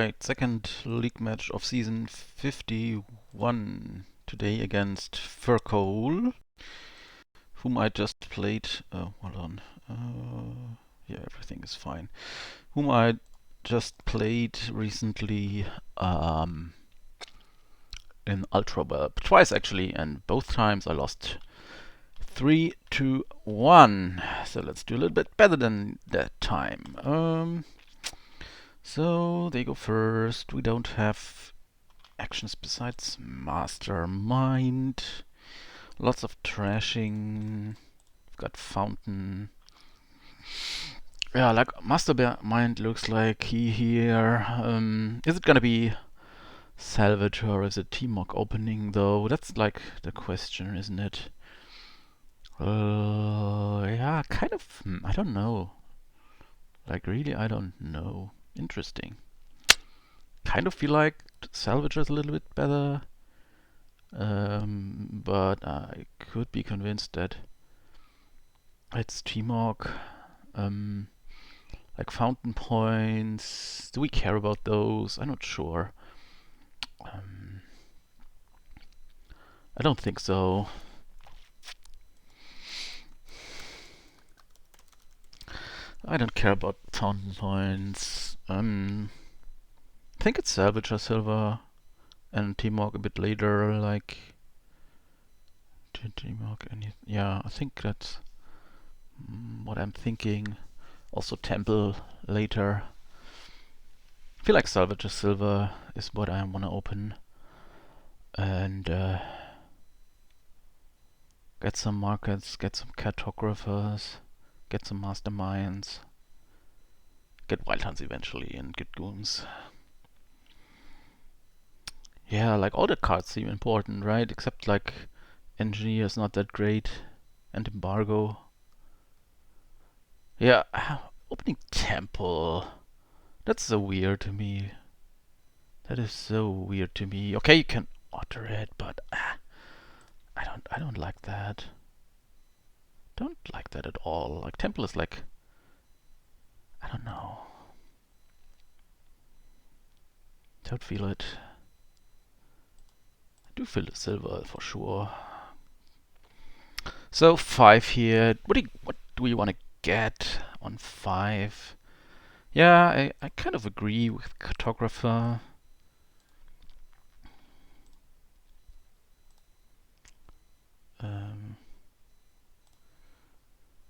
Alright, second league match of season 51 today against Fircoal, whom I just played. Oh, hold on. Yeah, everything is fine. Whom I just played recently in Ultra Web twice actually, and both times I lost 3-1. So let's do a little bit better than that time. So they go first. We don't have actions besides Mastermind. Lots of trashing. We've got Fountain. Yeah, like Mastermind looks like he here. Is it gonna be Salvager or is it TMog opening though? That's like the question, isn't it? Yeah, kind of. I don't know. Like really, I don't know. Interesting. Kind of feel like Salvager is a little bit better. But I could be convinced that it's TMog. Like fountain points. Do we care about those? I'm not sure. I don't think so. I don't care about fountain points. I think it's Salvager Silver and TMog a bit later, like TMog and yeah, I think that's what I'm thinking. Also Temple later. I feel like Salvager Silver is what I want to open. And get some markets, get some cartographers, get some masterminds, get wild hunts eventually, and get goons. Yeah, like all the cards seem important, right? Except like engineer's not that great, and embargo. Yeah, opening temple. That's so weird to me. That is so weird to me. Okay, you can alter it, but I don't like that. Don't like that at all. Like temple is like, I don't know. Don't feel it. I do feel the silver for sure. So 5 here. What do we want to get on 5? Yeah, I kind of agree with cartographer.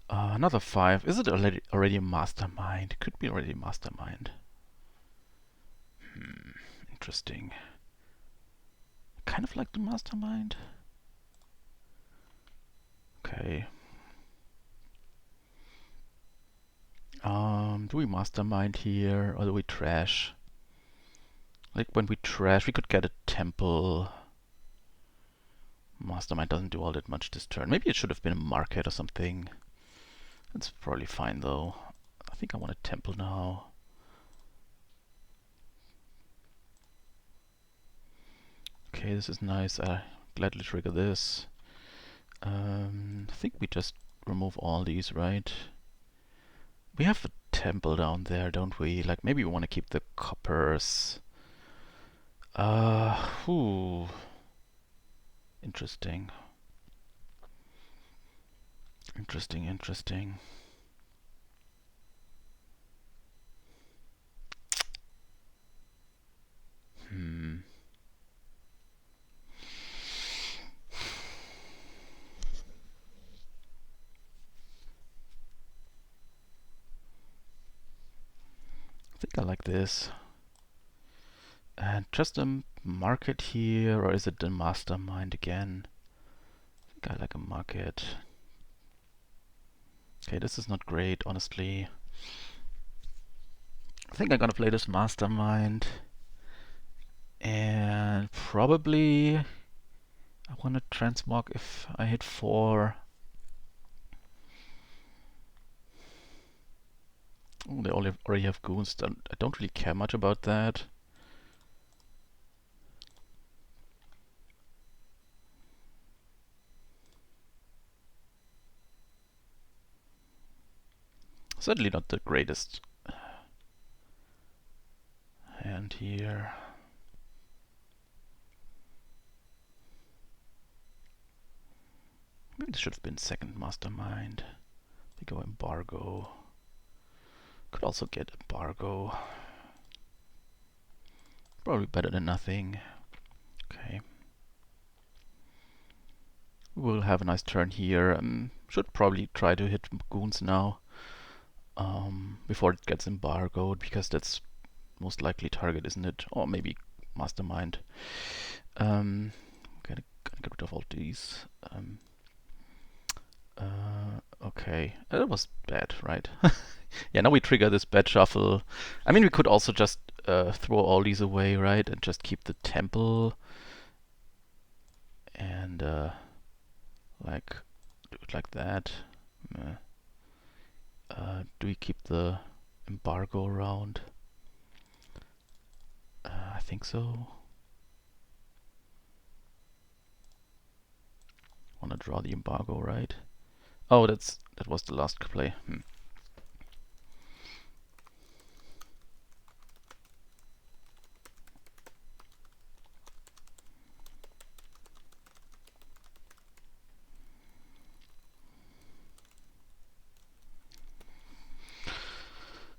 Another 5. Is it already a mastermind? Could be already a mastermind. Interesting. Kind of like the mastermind. Okay. Do we mastermind here or do we trash? Like when we trash, we could get a temple. Mastermind doesn't do all that much this turn. Maybe it should have been a market or something. That's probably fine though. I think I want a temple now. Okay, this is nice. I gladly trigger this. I think we just remove all these, right? We have a temple down there, don't we? Like maybe we want to keep the coppers. Interesting. Interesting. I think I like this. And just a market here, or is it the mastermind again? I think I like a market. Okay, this is not great, honestly. I think I'm gonna play this mastermind. And probably I want to transmog if I hit 4. Oh, they already have goons. I don't really care much about that. Certainly not the greatest. Yeah, defend here. Maybe this should have been second mastermind. We go embargo. Could also get embargo. Probably better than nothing. Okay. We'll have a nice turn here. Should probably try to hit goons now. Before it gets embargoed, because that's most likely target, isn't it? Or maybe mastermind. Gonna get rid of all these. Okay, that was bad, right? Yeah, now we trigger this bad shuffle. I mean, we could also just throw all these away, right? And just keep the temple. And like, do it like that. Do we keep the embargo around? I think so. Wanna draw the embargo, right? Oh, that was the last play.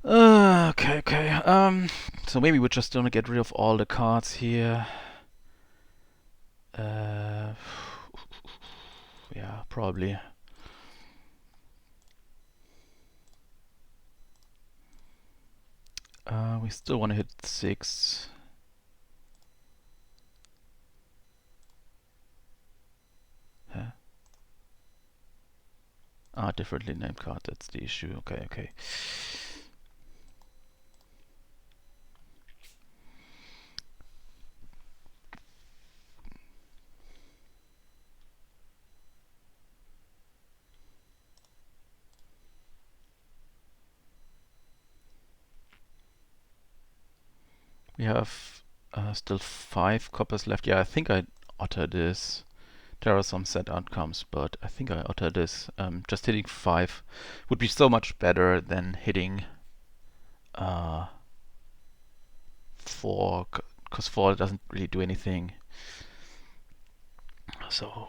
Okay. So maybe we're just gonna get rid of all the cards here. Yeah, probably. We still want to hit 6. Huh? Differently named card, that's the issue. Okay. We have still 5 coppers left. Yeah, I think I utter this. There are some set outcomes, but I think I utter this. Just hitting 5 would be so much better than hitting 4, because 4 doesn't really do anything. So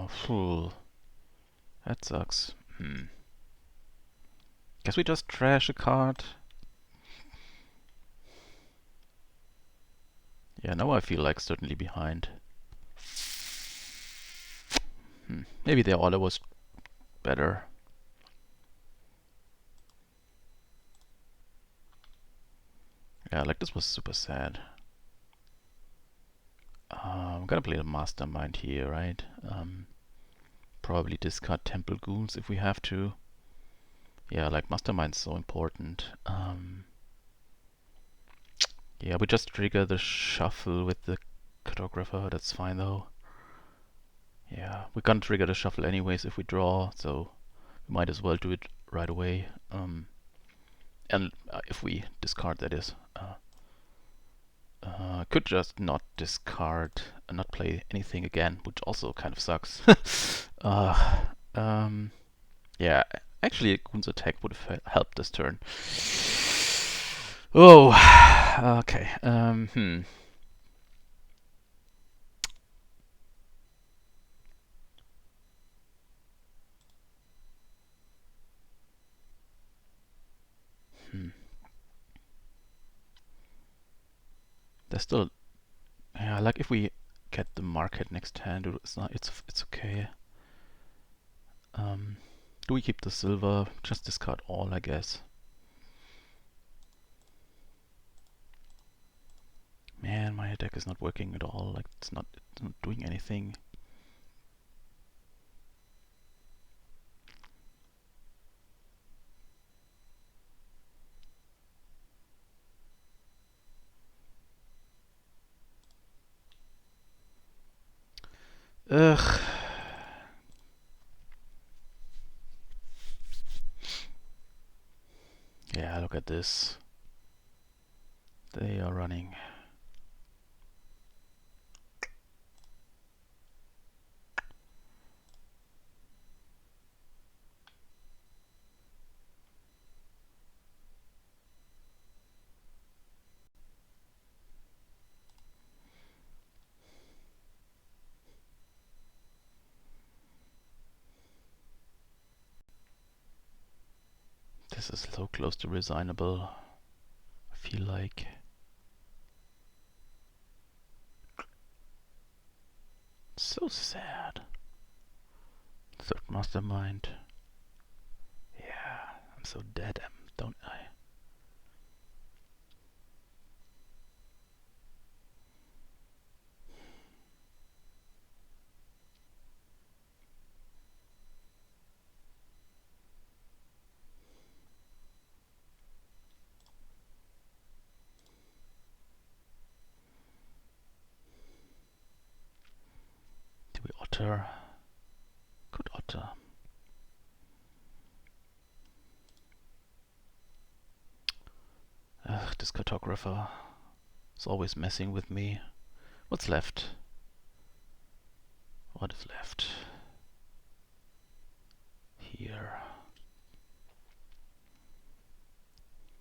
phew, that sucks. Guess we just trash a card. Yeah, now I feel like certainly behind. Maybe the order was better. Yeah, like this was super sad. I'm gonna play the mastermind here, right? Probably discard temple goons if we have to. Yeah, like mastermind's so important. Yeah, we just trigger the shuffle with the cartographer. That's fine though. Yeah, we're gonna trigger the shuffle anyways if we draw, so we might as well do it right away. And if we discard, that is. Could just not discard and not play anything again, which also kind of sucks. Yeah, actually, Goon's attack would have helped this turn. Oh, okay. There's still, yeah, like if we get the market next hand, it's okay. Do we keep the silver? Just discard all, I guess. Man, my deck is not working at all. Like it's not doing anything. Ugh. Yeah, look at this. They are running. This is so close to resignable, I feel like. So sad. Third mastermind. Yeah, I'm so dead, don't I? Do we otter? Could otter. Ugh, this cartographer is always messing with me. What's left? What is left? Here.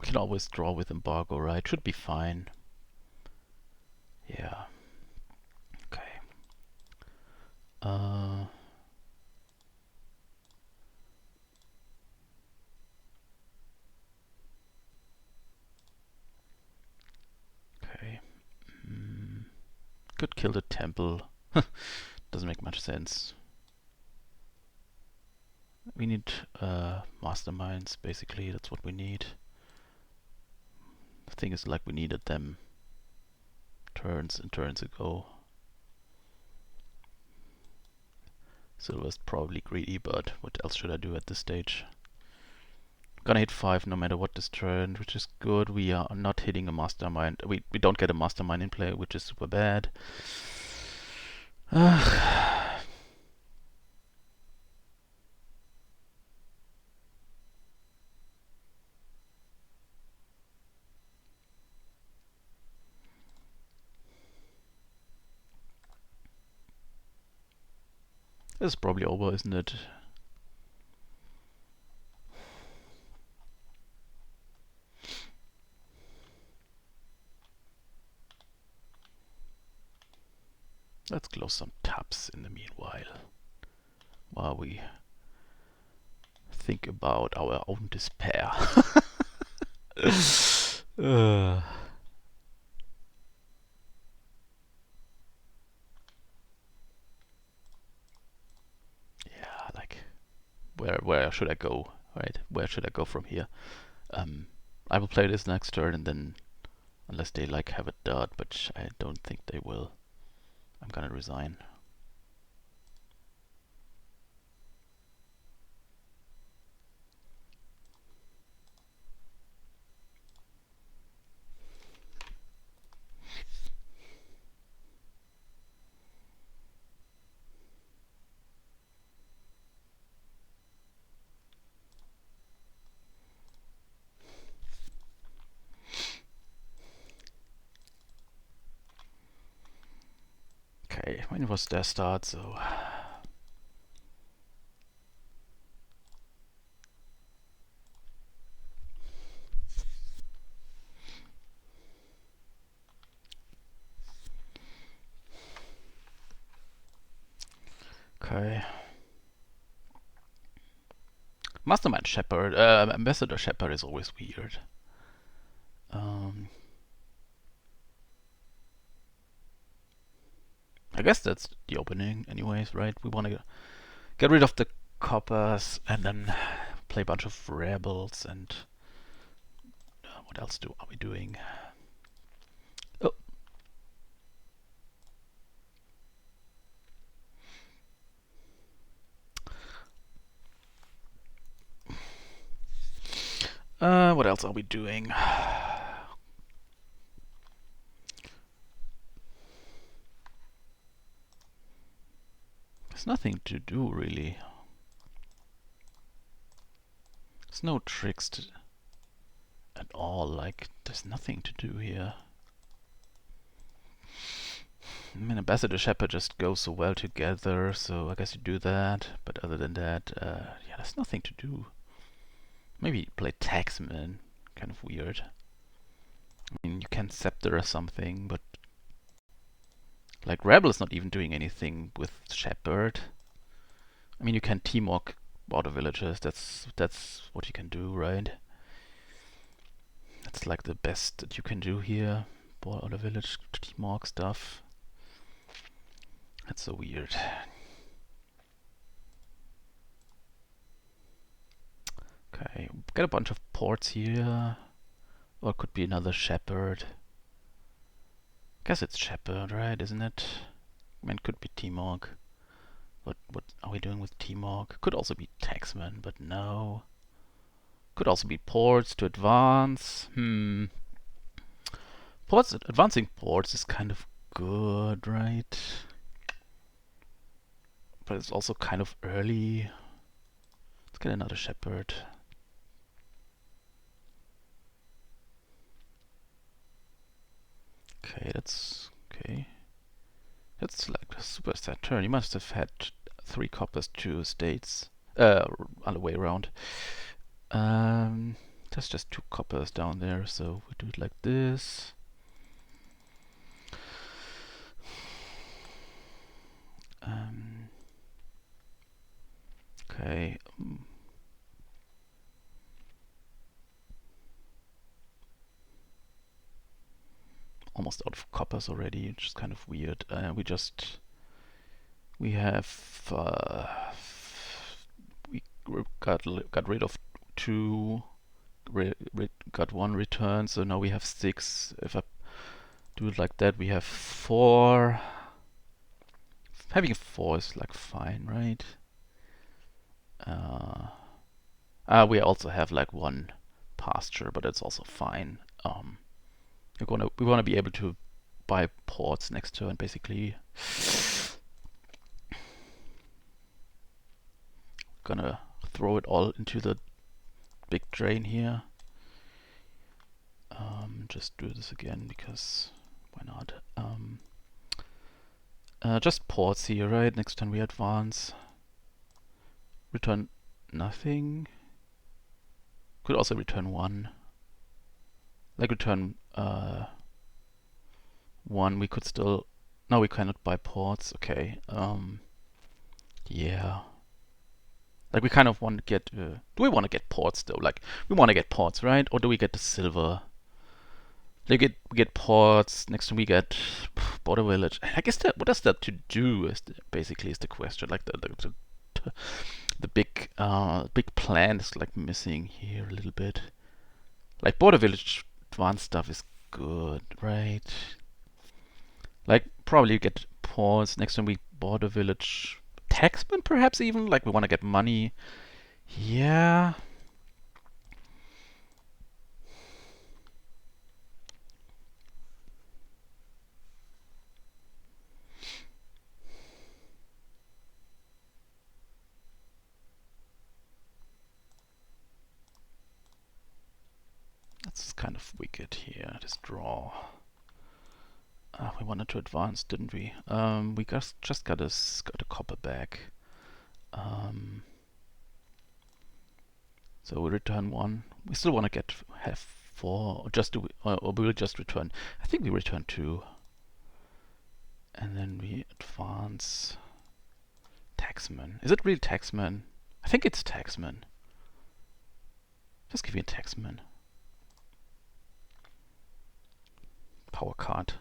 We can always draw with embargo, right? Should be fine. Yeah. Okay. Okay. Could kill the temple. Doesn't make much sense. We need masterminds, basically. That's what we need. The thing is, like, we needed them turns and turns ago. Silver's probably greedy, but what else should I do at this stage? Gonna hit 5 no matter what this turn, which is good. We are not hitting a mastermind. We don't get a mastermind in play, which is super bad. This is probably over, isn't it? Let's close some tabs in the meanwhile, while we think about our own despair. Yeah, like, where should I go? Right? Where should I go from here? I will play this next turn, and then, unless they like have a dot, but I don't think they will, I'm gonna resign. Okay, when was their start? So okay. Mastermind Shepherd, Ambassador Shepherd is always weird. I guess that's the opening anyways, right? We want to get rid of the coppers and then play a bunch of rebels and what else are we doing? Oh. What else are we doing? There's nothing to do, really. There's no tricks at all, like, there's nothing to do here. I mean, Ambassador Shepherd just goes so well together, so I guess you do that, but other than that, yeah, there's nothing to do. Maybe play Taxman, kind of weird. I mean, you can Scepter or something, but like, Rebel is not even doing anything with Shepherd. I mean, you can TMog Border Villagers, that's what you can do, right? That's like the best that you can do here. Border village TMog stuff. That's so weird. Okay, get a bunch of ports here. Or it could be another shepherd. Guess it's shepherd, right? Isn't it? I mean, it could be TMog. What are we doing with TMog? Could also be taxman, but no. Could also be ports to advance. Advancing ports is kind of good, right? But it's also kind of early. Let's get another shepherd. Okay, that's okay. That's like a super sad turn. You must have had 3 coppers, 2 states. Other way around. There's just 2 coppers down there, so we do it like this. Okay. Almost out of coppers already, which is kind of weird. We have we got rid of 2, got 1 return, so now we have 6. If I do it like that, we have 4. Having 4 is like fine, right? We also have like 1 pasture, but it's also fine. We want to be able to buy ports next turn, basically. Gonna throw it all into the big drain here. Just do this again because why not? Just ports here, right? Next turn we advance. Return nothing. Could also return 1. Like return 1. We could still. No, we cannot buy ports. Okay. Yeah. Like we kind of want to get. Do we want to get ports though? Like we want to get ports, right? Or do we get the silver? We get ports. Next time we get border village. I guess what does that to do? Basically is the question. Like the big plan is like missing here a little bit. Like border village advanced stuff is good, right? Like probably get ports. Next time we border village taxman, perhaps even. Like we want to get money. Yeah. That's kind of wicked here, this draw. We wanted to advance, didn't we? We just got a copper back. So we return 1. We still want to have 4, or we will just return. I think we return 2, and then we advance. Taxman. Is it really taxman? I think it's taxman. Just give me a taxman. Power card.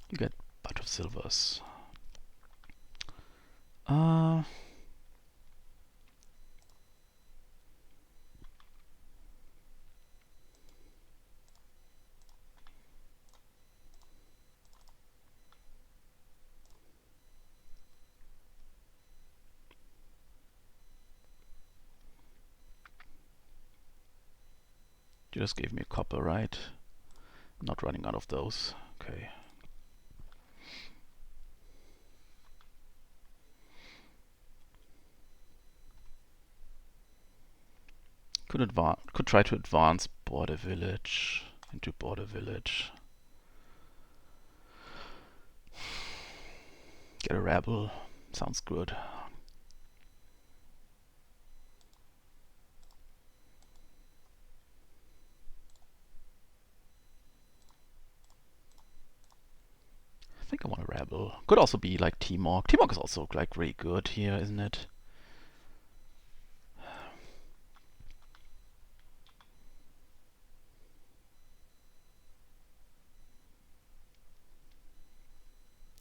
You get a bunch of silvers. You just gave me a copper, right? I'm not running out of those. Okay. Could try to advance border village into border village. Get a rebel. Sounds good. I think I want a rebel. rebel. Could also be like TMog. TMog is also like really good here, isn't it?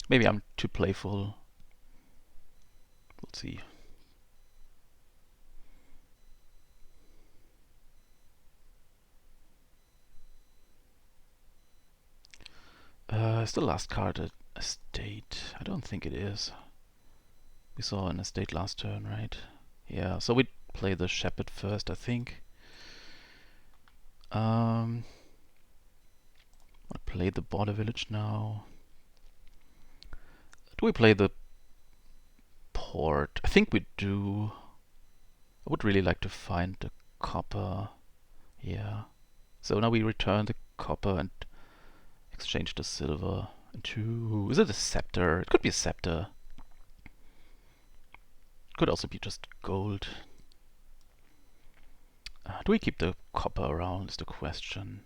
Maybe I'm too playful. We'll see. Is the last card a estate? I don't think it is. We saw an estate last turn, right? Yeah, so we play the shepherd first, I think. I'll play the border village now. Do we play the port? I think we do. I would really like to find the copper. Yeah. So now we return the copper and exchange the silver into... Is it a scepter? It could be a scepter. Could also be just gold. Do we keep the copper around is the question.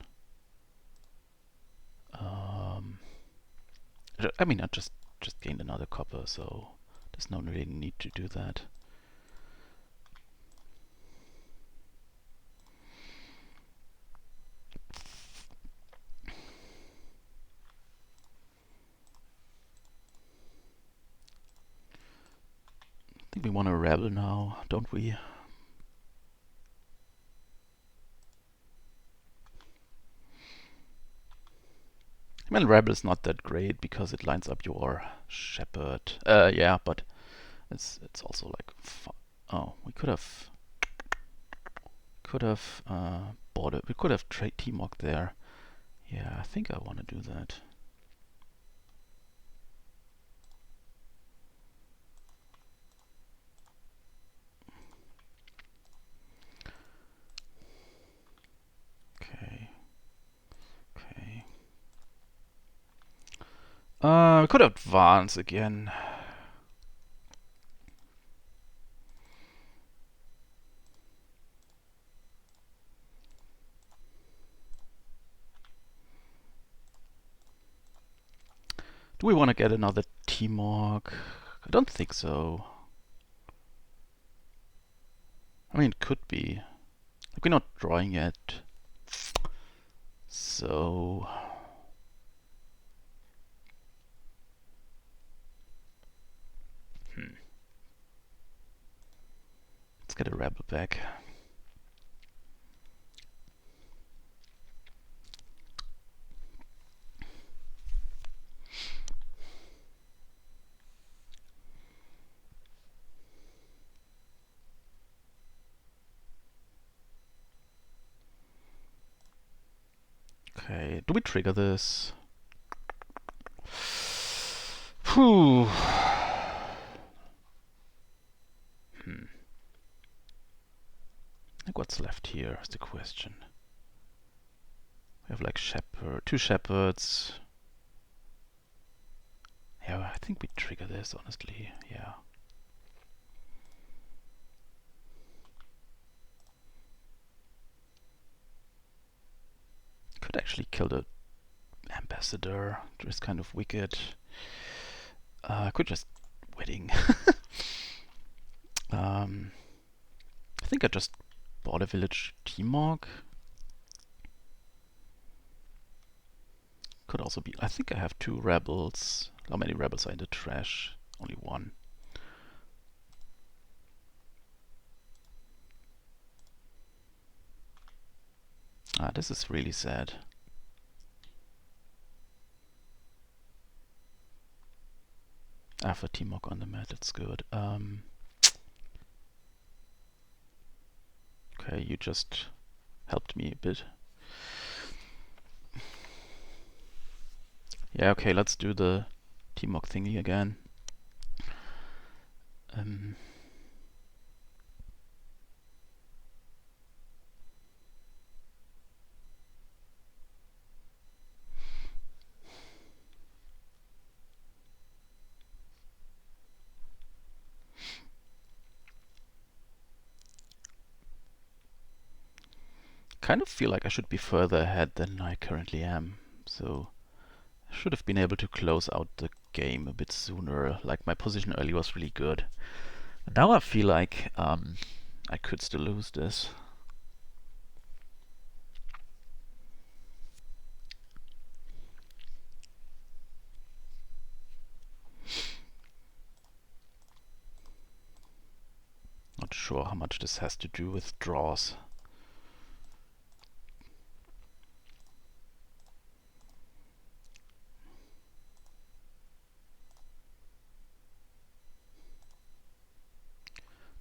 I mean, I just gained another copper, so there's no really need to do that. I think we want to rebel now, don't we? I mean, rebel is not that great because it lines up your shepherd. Yeah, but it's also like oh, we could have bought it. We could have trade TMog there. Yeah, I think I want to do that. Okay. Okay. We could advance again. Do we want to get another TMog? I don't think so. I mean, it could be. Like, we're not drawing yet. So... Let's get a rebel back. Okay, do we trigger this? Whew. Like, what's left here is the question. We have like two shepherds. Yeah, I think we trigger this, honestly. Yeah. Could actually kill the ambassador. Just kind of wicked. Could just wedding. I think I just bought a village TMog. Could also be. I think I have 2 rebels. How many rebels are in the trash? Only 1. Ah, this is really sad. I have a TMog on the mat, that's good. Okay, you just helped me a bit. Yeah, okay, let's do the TMog thingy again. Kind of feel like I should be further ahead than I currently am. So I should have been able to close out the game a bit sooner. Like my position early was really good. And now I feel like I could still lose this. Not sure how much this has to do with draws.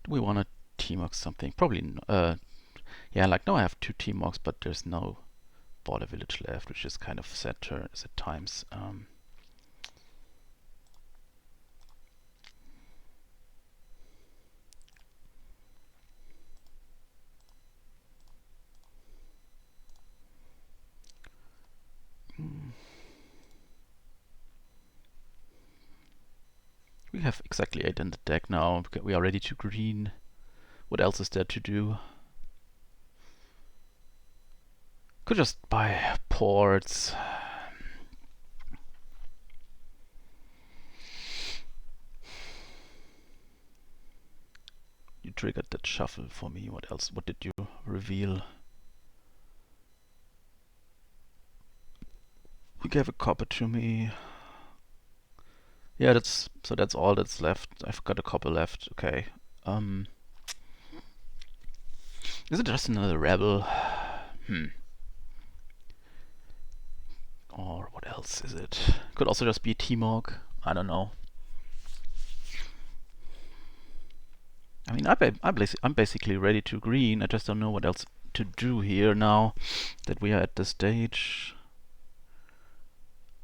Do we want to TMog something? Probably. Yeah, like now I have 2 TMogs, but there's no border village left, which is kind of sad at times. We have exactly 8 in the deck now. We are ready to green. What else is there to do? Could just buy ports. You triggered that shuffle for me. What else? What did you reveal? You gave a copper to me. Yeah, that's all that's left. I've got a copper left. Okay. Is it just another rebel? Or what else is it? Could also just be a TMog. I don't know. I mean, I'm basically ready to green. I just don't know what else to do here now that we are at this stage.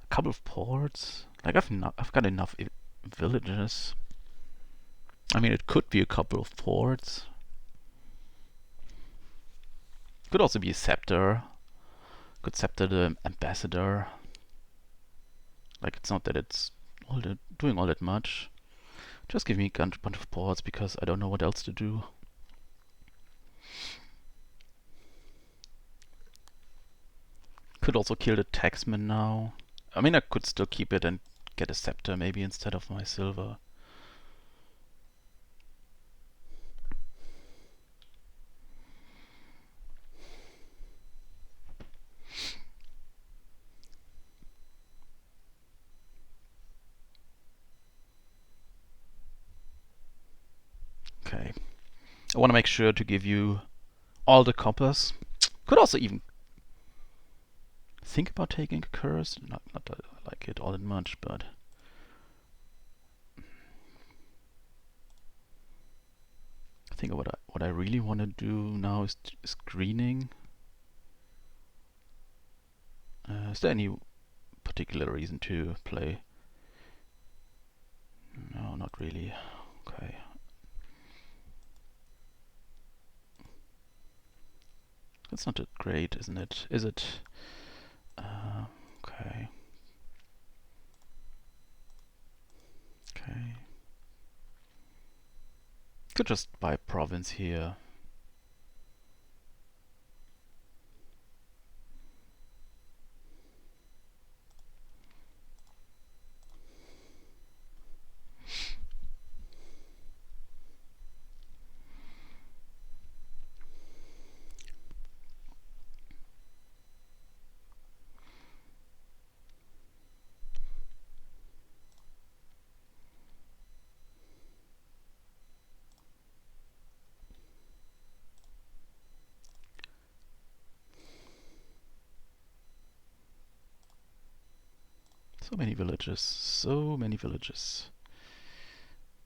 A couple of ports. Like I've got enough villages. I mean, it could be a couple of ports. Could also be a scepter. Could scepter the ambassador. Like it's not that it's doing all that much. Just give me a bunch of ports because I don't know what else to do. Could also kill the taxman now. I mean, I could still keep it and get a scepter maybe instead of my silver. Okay. I want to make sure to give you all the coppers. Could also even think about taking a curse. Not that I like it all that much, but I think what I really want to do now is greening. Is there any particular reason to play? No, not really. Okay. That's not that great, isn't it? Is it? Okay. Okay. Could just buy province here. So many villages. So many villages.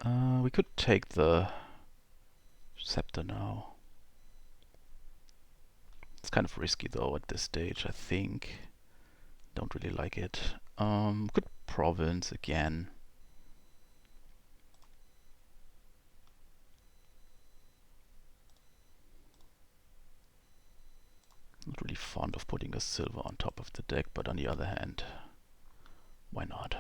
We could take the scepter now. It's kind of risky though at this stage, I think. Don't really like it. Good province again. Not really fond of putting a silver on top of the deck, but on the other hand, why not?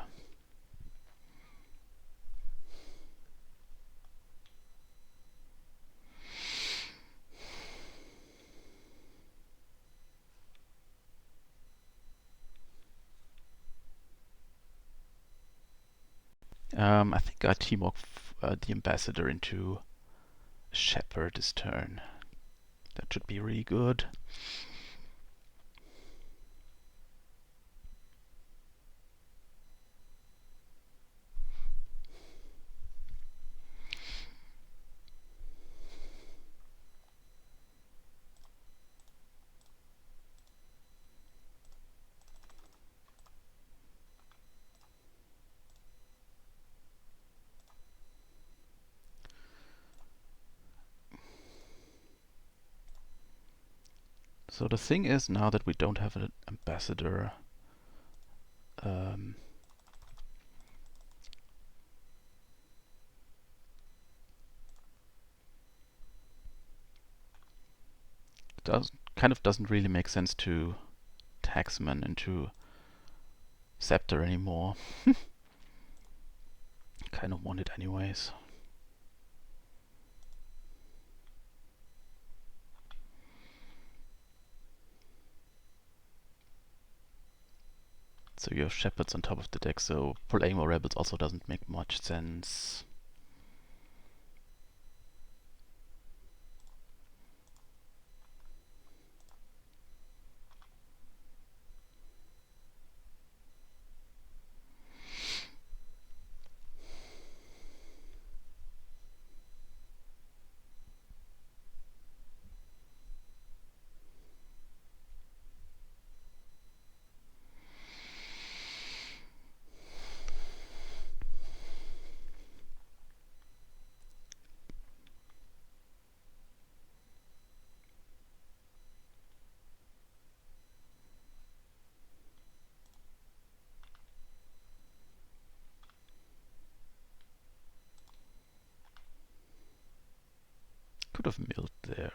I think I TMog the ambassador into shepherd this turn. That should be really good. So the thing is, now that we don't have an ambassador, doesn't really make sense to taxman into scepter anymore. Kind of want it anyways. So you have shepherds on top of the deck, so playing more rebels also doesn't make much sense. Could have milled there.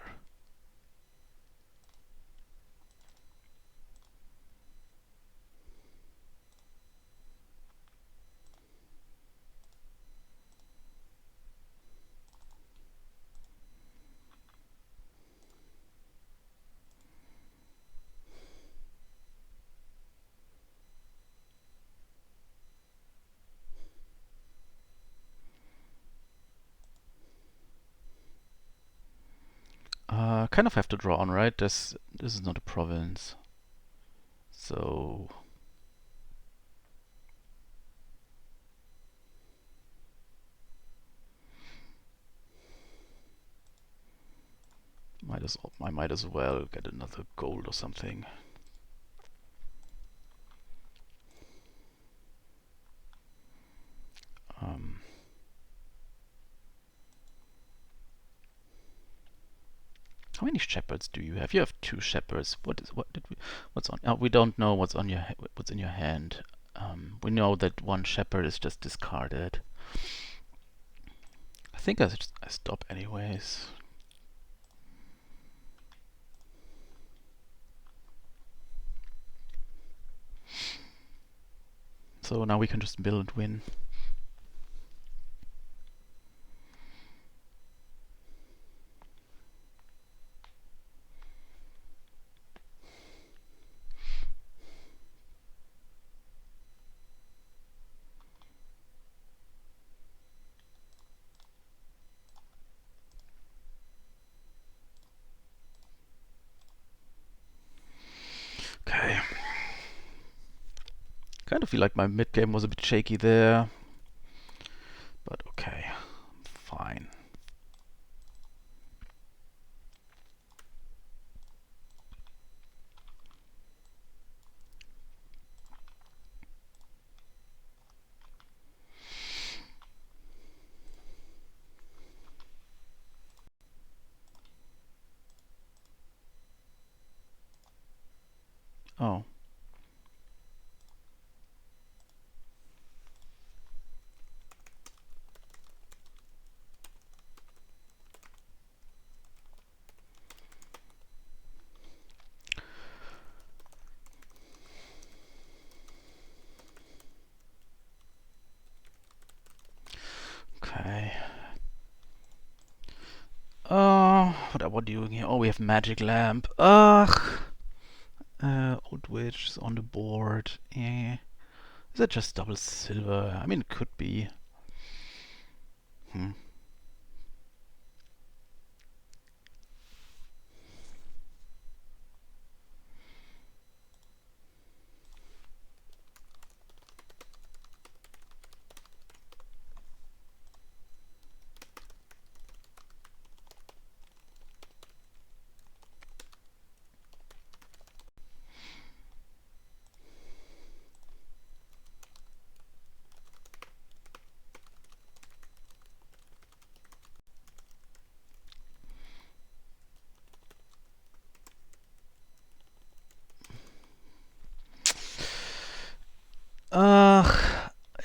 Kind of have to draw on, right? This is not a province. So I might as well get another gold or something. How many shepherds do you have? You have 2 shepherds. What's on? Oh, we don't know what's on what's in your hand. We know that 1 shepherd is just discarded. I think I stop anyways. So now we can just mill and win. Okay. Kind of feel like my mid game was a bit shaky there. But okay. Fine. Oh. Okay. What are we doing here? Oh, we have magic lamp. Ugh. Old witch is on the board. Is that just double silver? I mean, it could be. Hmm.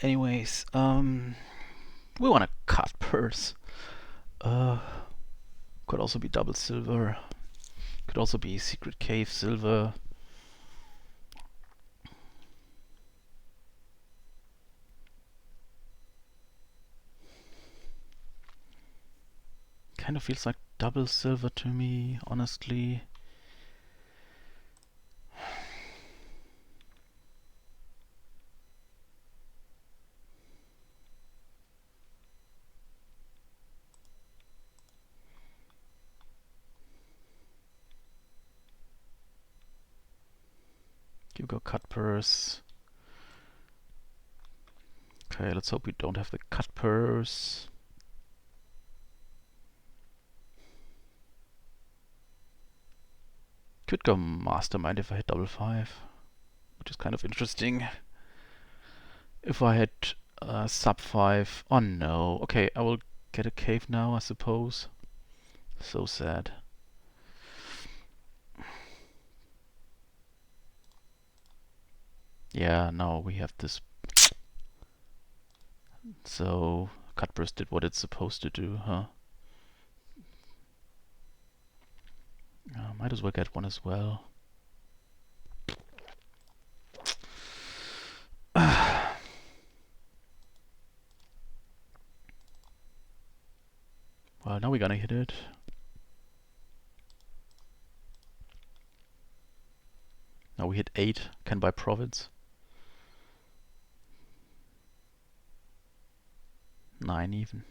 Anyways, we want a cut purse. Could also be double silver. Could also be secret cave silver. Kind of feels like double silver to me, honestly. You go cut purse. Okay, let's hope we don't have the cut purse. Could go mastermind if I hit double five, which is kind of interesting. If I hit sub 5, oh no. Okay, I will get a cave now, I suppose. So sad. Yeah, no, we have this. So Cutburst did what it's supposed to do, huh? Might as well get one as well. Well, now we're gonna hit it. Now we hit 8, can buy province. 9 even.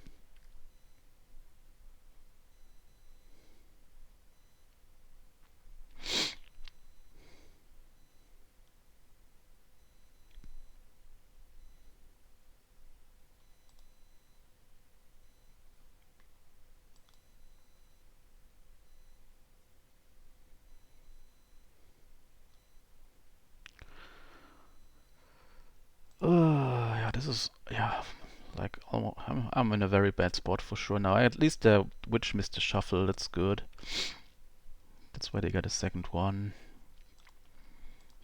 Yeah, this is, yeah, like, almost, I'm in a very bad spot for sure now. At least the witch missed the shuffle, that's good. That's why they got a second one.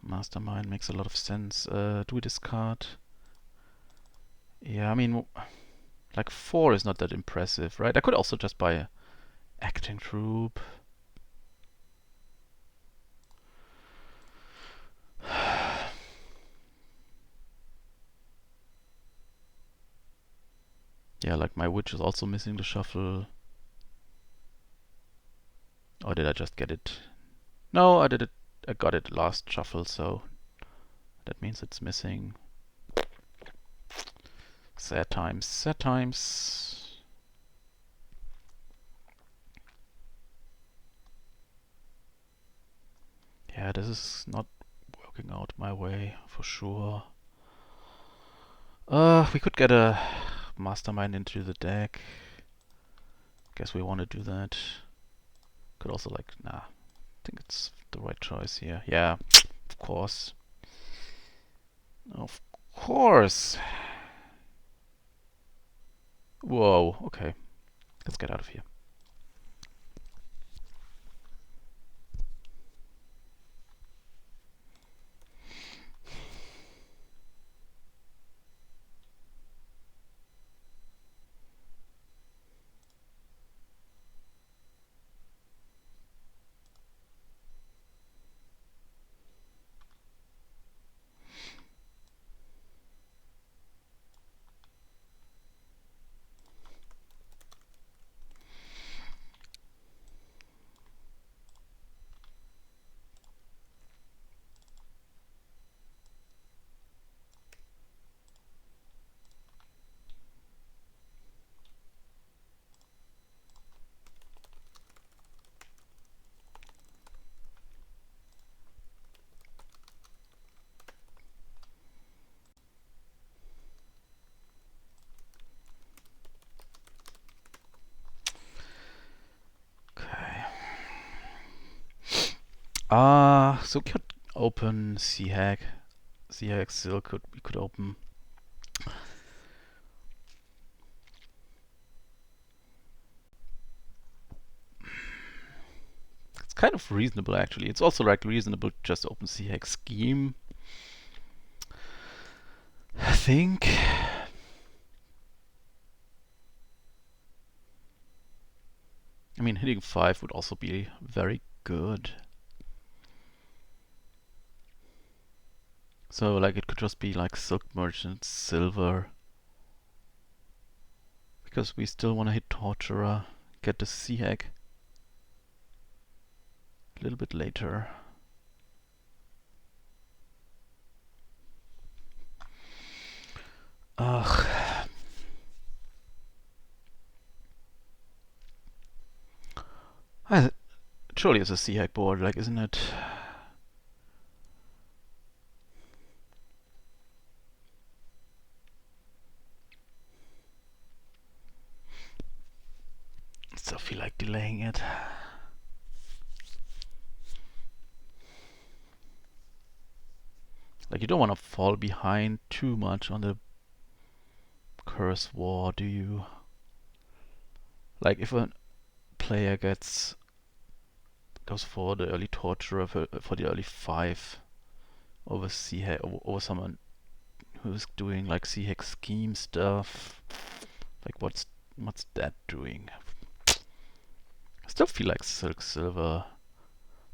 Mastermind makes a lot of sense. Do we discard? Yeah, I mean, like 4 is not that impressive, right? I could also just buy a acting troop. Yeah, like my witch is also missing the shuffle. Or did I just get it? No, I did it. I got it last shuffle, so that means it's missing. Sad times, sad times. Yeah, this is not working out my way for sure. We could get a mastermind into the deck. Guess we want to do that. Could also like, nah. I think it's the right choice here. Yeah, of course. Of course. Whoa, okay. Let's get out of here. So we could open C-Hack. C-Hack still we could open. It's kind of reasonable actually. It's also like reasonable to just open C-Hack scheme. I think. I mean, hitting 5 would also be very good. So like it could just be like Silk Merchant, Silver. Because we still want to hit Torturer, get the C-Hack a little bit later. Ugh. Surely it's a C-Hack board, like, isn't it? I still feel like delaying it. Like, you don't want to fall behind too much on the Curse War, do you? Like, if a player goes for the early Torturer, for the early 5 over C-Hack, over someone who's doing like C-Hack scheme stuff, like what's that doing? I still feel like Silk Silver.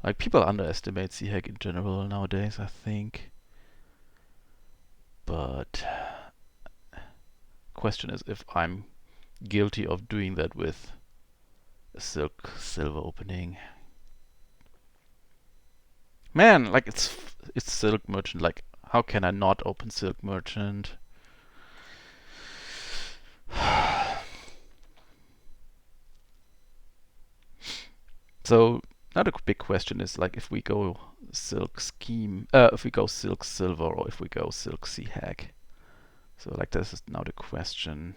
Like, people underestimate C-Hack in general nowadays, I think. But question is if I'm guilty of doing that with a Silk Silver opening. Man, like it's Silk Merchant. Like, how can I not open Silk Merchant? So now the big question is like if we go Silk Scheme, if we go Silk Silver or if we go Silk C-Hack. So like this is now the question.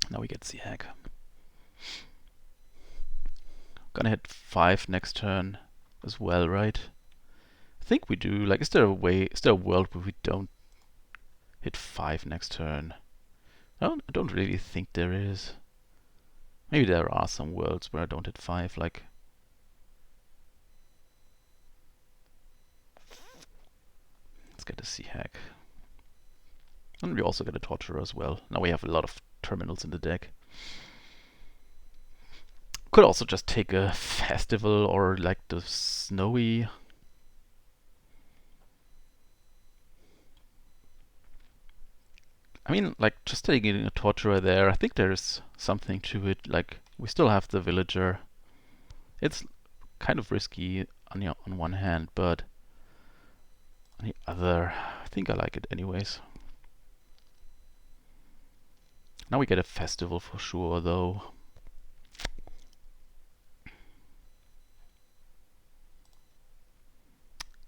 Now we get C-Hack. Gonna hit 5 next turn as well, right? I think we do. Like, is there a world where we don't hit 5 next turn? I don't really think there is. Maybe there are some worlds where I don't hit 5, like... Let's get a C-Hack. And we also get a Torturer as well. Now we have a lot of terminals in the deck. Could also just take a Festival or like the Snowy. I mean, like, just taking a Torturer there, I think there's something to it. Like, we still have the Villager. It's kind of risky on one hand, but on the other, I think I like it anyways. Now we get a Festival for sure, though.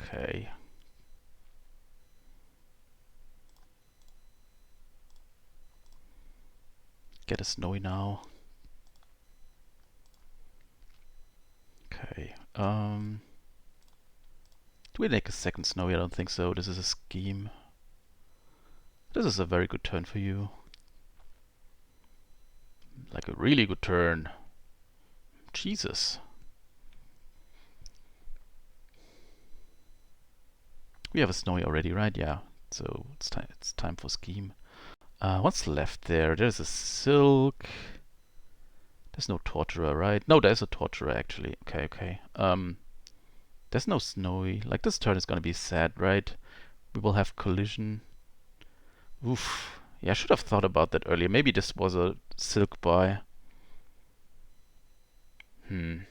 Okay. Get a Snowy now. Okay. Do we make a second Snowy? I don't think so. This is a scheme. This is a very good turn for you. Like a really good turn. Jesus. We have a Snowy already, right? Yeah. So it's time for scheme. What's left there? There's a Silk. There's no Torturer, right? No, there's a Torturer actually. Okay. There's no Snowy. Like, this turn is gonna be sad, right? We will have Collision. Oof. Yeah, I should have thought about that earlier. Maybe this was a Silk buy. Hmm.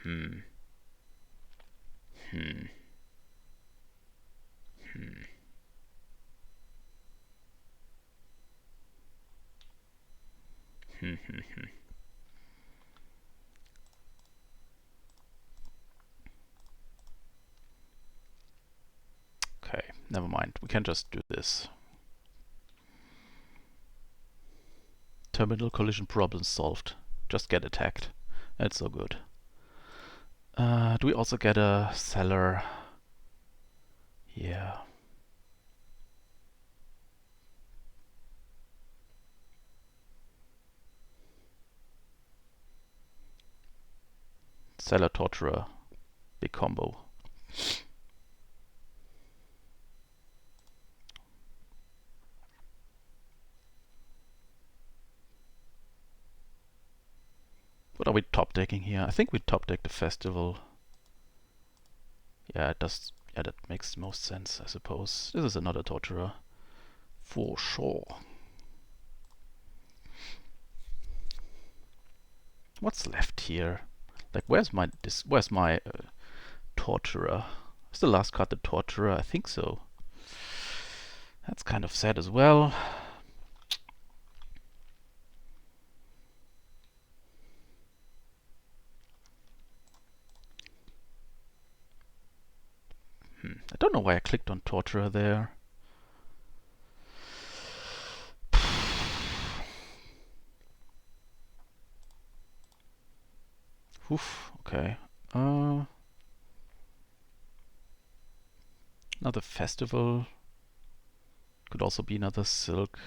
Hmm. Hmm. Hmm. Hmm. Okay, never mind. We can just do this. terminal collision problem solved. Just get attacked. That's so good. Do we also get a cellar? Yeah. Cellar Torturer. Big combo. What are we top decking here? I think we top deck the festival. Yeah, it does. Yeah, that makes most sense, I suppose. This is another torturer. For sure. What's left here? Like, where's my torturer? Is the last card the torturer? I think so. That's kind of sad as well. I don't know why I clicked on torturer there. Oof, okay. Another festival. Could also be another silk.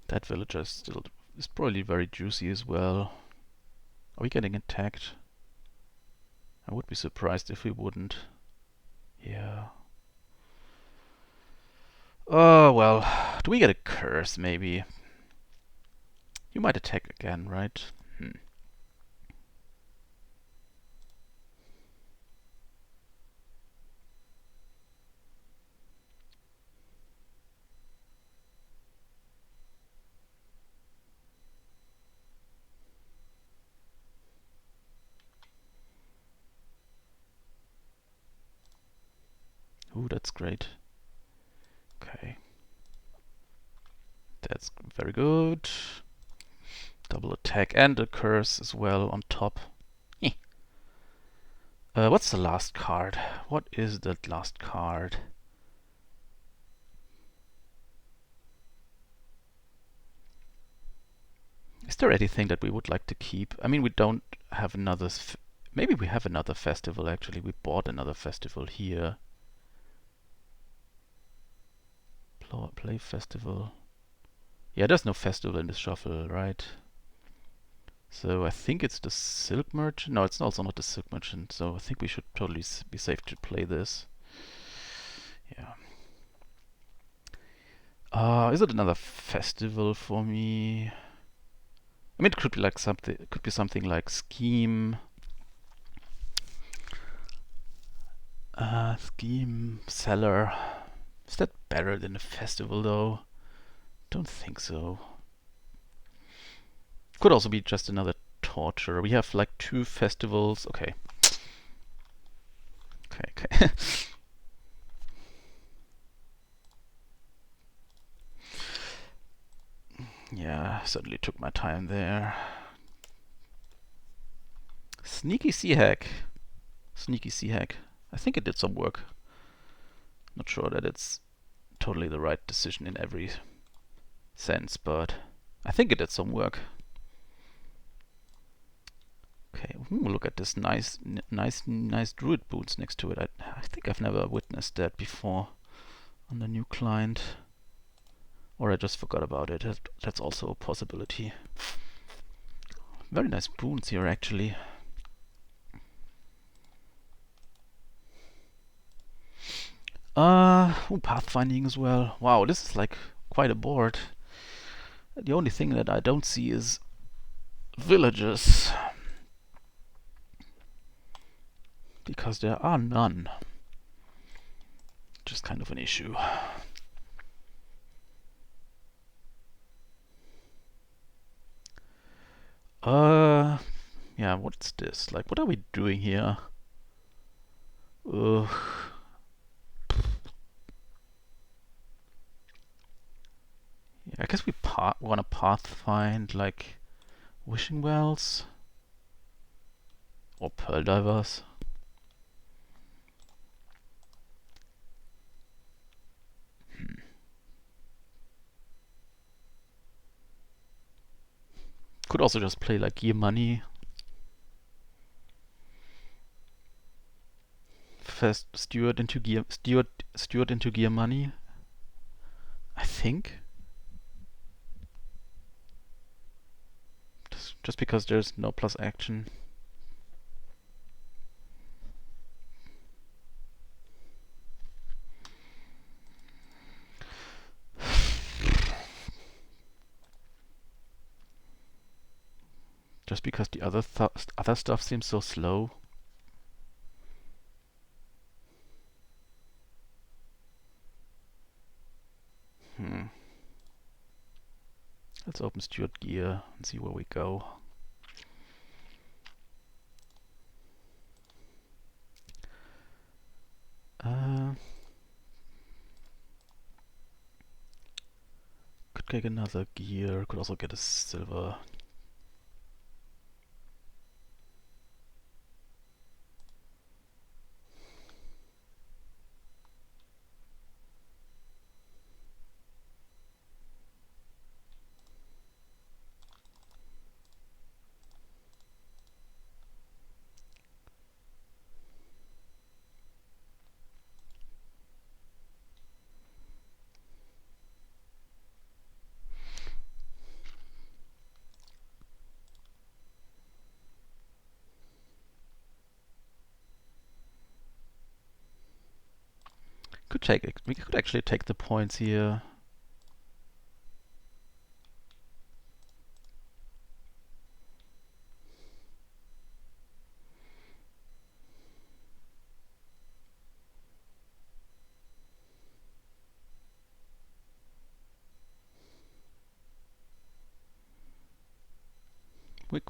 That villager is probably very juicy as well. Are we getting attacked? I would be surprised if we wouldn't. Yeah. Oh, well. Do we get a curse, maybe? You might attack again, right? Ooh, that's great. Okay. That's very good. Double attack and a curse as well on top. What's the last card? What is the last card? Is there anything that we would like to keep? I mean, we don't have another... Maybe we have another festival, actually. We bought another festival here. Play festival. Yeah, there's no festival in this shuffle, right? So I think it's the Silk Merchant. No, it's also not the Silk Merchant. So I think we should totally be safe to play this. Yeah. Is it another festival for me? I mean, it could be like something. It could be something like Scheme. Scheme Cellar. Is that better than a festival though? Don't think so. Could also be just another torture. We have like 2 festivals. Okay. Okay. Yeah, certainly took my time there. Sneaky sea hack. Sneaky sea hack. I think it did some work. Not sure that it's totally the right decision in every sense, but I think it did some work. Okay, look at this nice druid boots next to it. I think I've never witnessed that before on the new client. Or I just forgot about it. That's also a possibility. Very nice boons here, actually. Pathfinding as well. Wow, this is like quite a board. The only thing that I don't see is villages. Because there are none. Just kind of an issue. Yeah, what's this? Like, what are we doing here? Ugh. Yeah, I guess we want to pathfind, like, wishing wells? Or pearl divers? Could also just play like gear money. First steward into gear money. I think. Just because there's no plus action. Just because the other stuff seems so slow. Let's open steward gear and see where we go. Could get another gear. Could also get a silver. We could actually take the points here.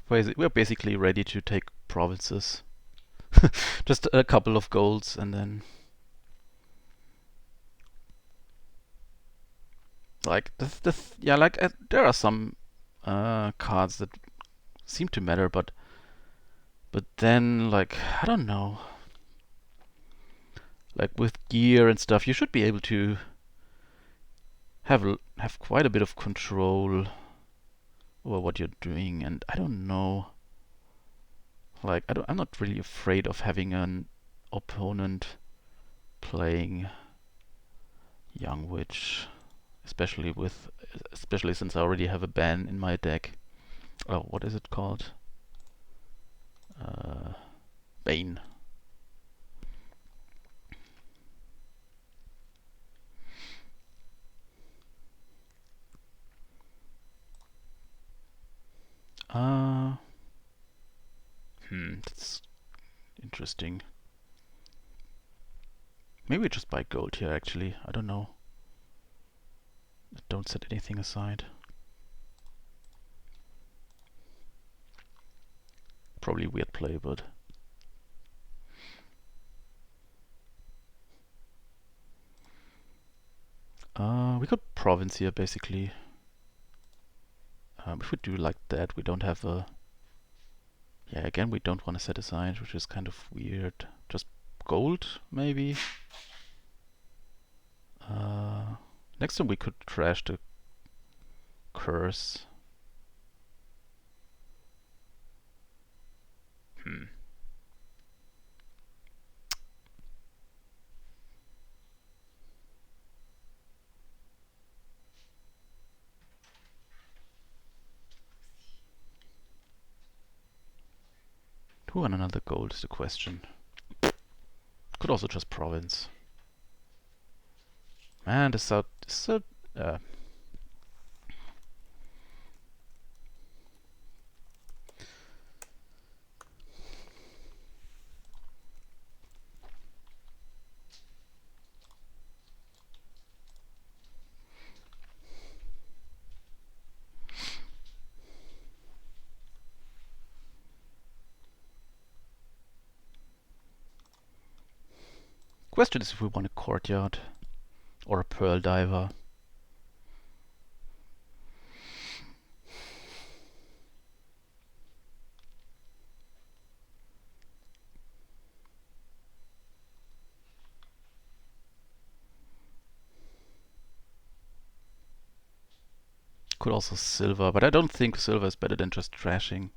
We're basically ready to take provinces. Just a couple of golds and then like there are some cards that seem to matter, but then like I don't know. Like with gear and stuff, you should be able to have quite a bit of control over what you're doing, and I don't know. Like I'm not really afraid of having an opponent playing Young Witch, especially since I already have a ban in my deck. Oh, what is it called? Bane. That's interesting. Maybe we just buy gold here actually. I don't know. Don't set anything aside. Probably weird play, but we could province here basically. If we do like that, we don't have a. Yeah, again, we don't want to set aside, which is kind of weird. Just gold, maybe. Next time we could trash the curse. Who and another gold is the question. Could also just province. Man, this out. Question is if we want a courtyard or a pearl diver. could also silver, but I don't think silver is better than just trashing.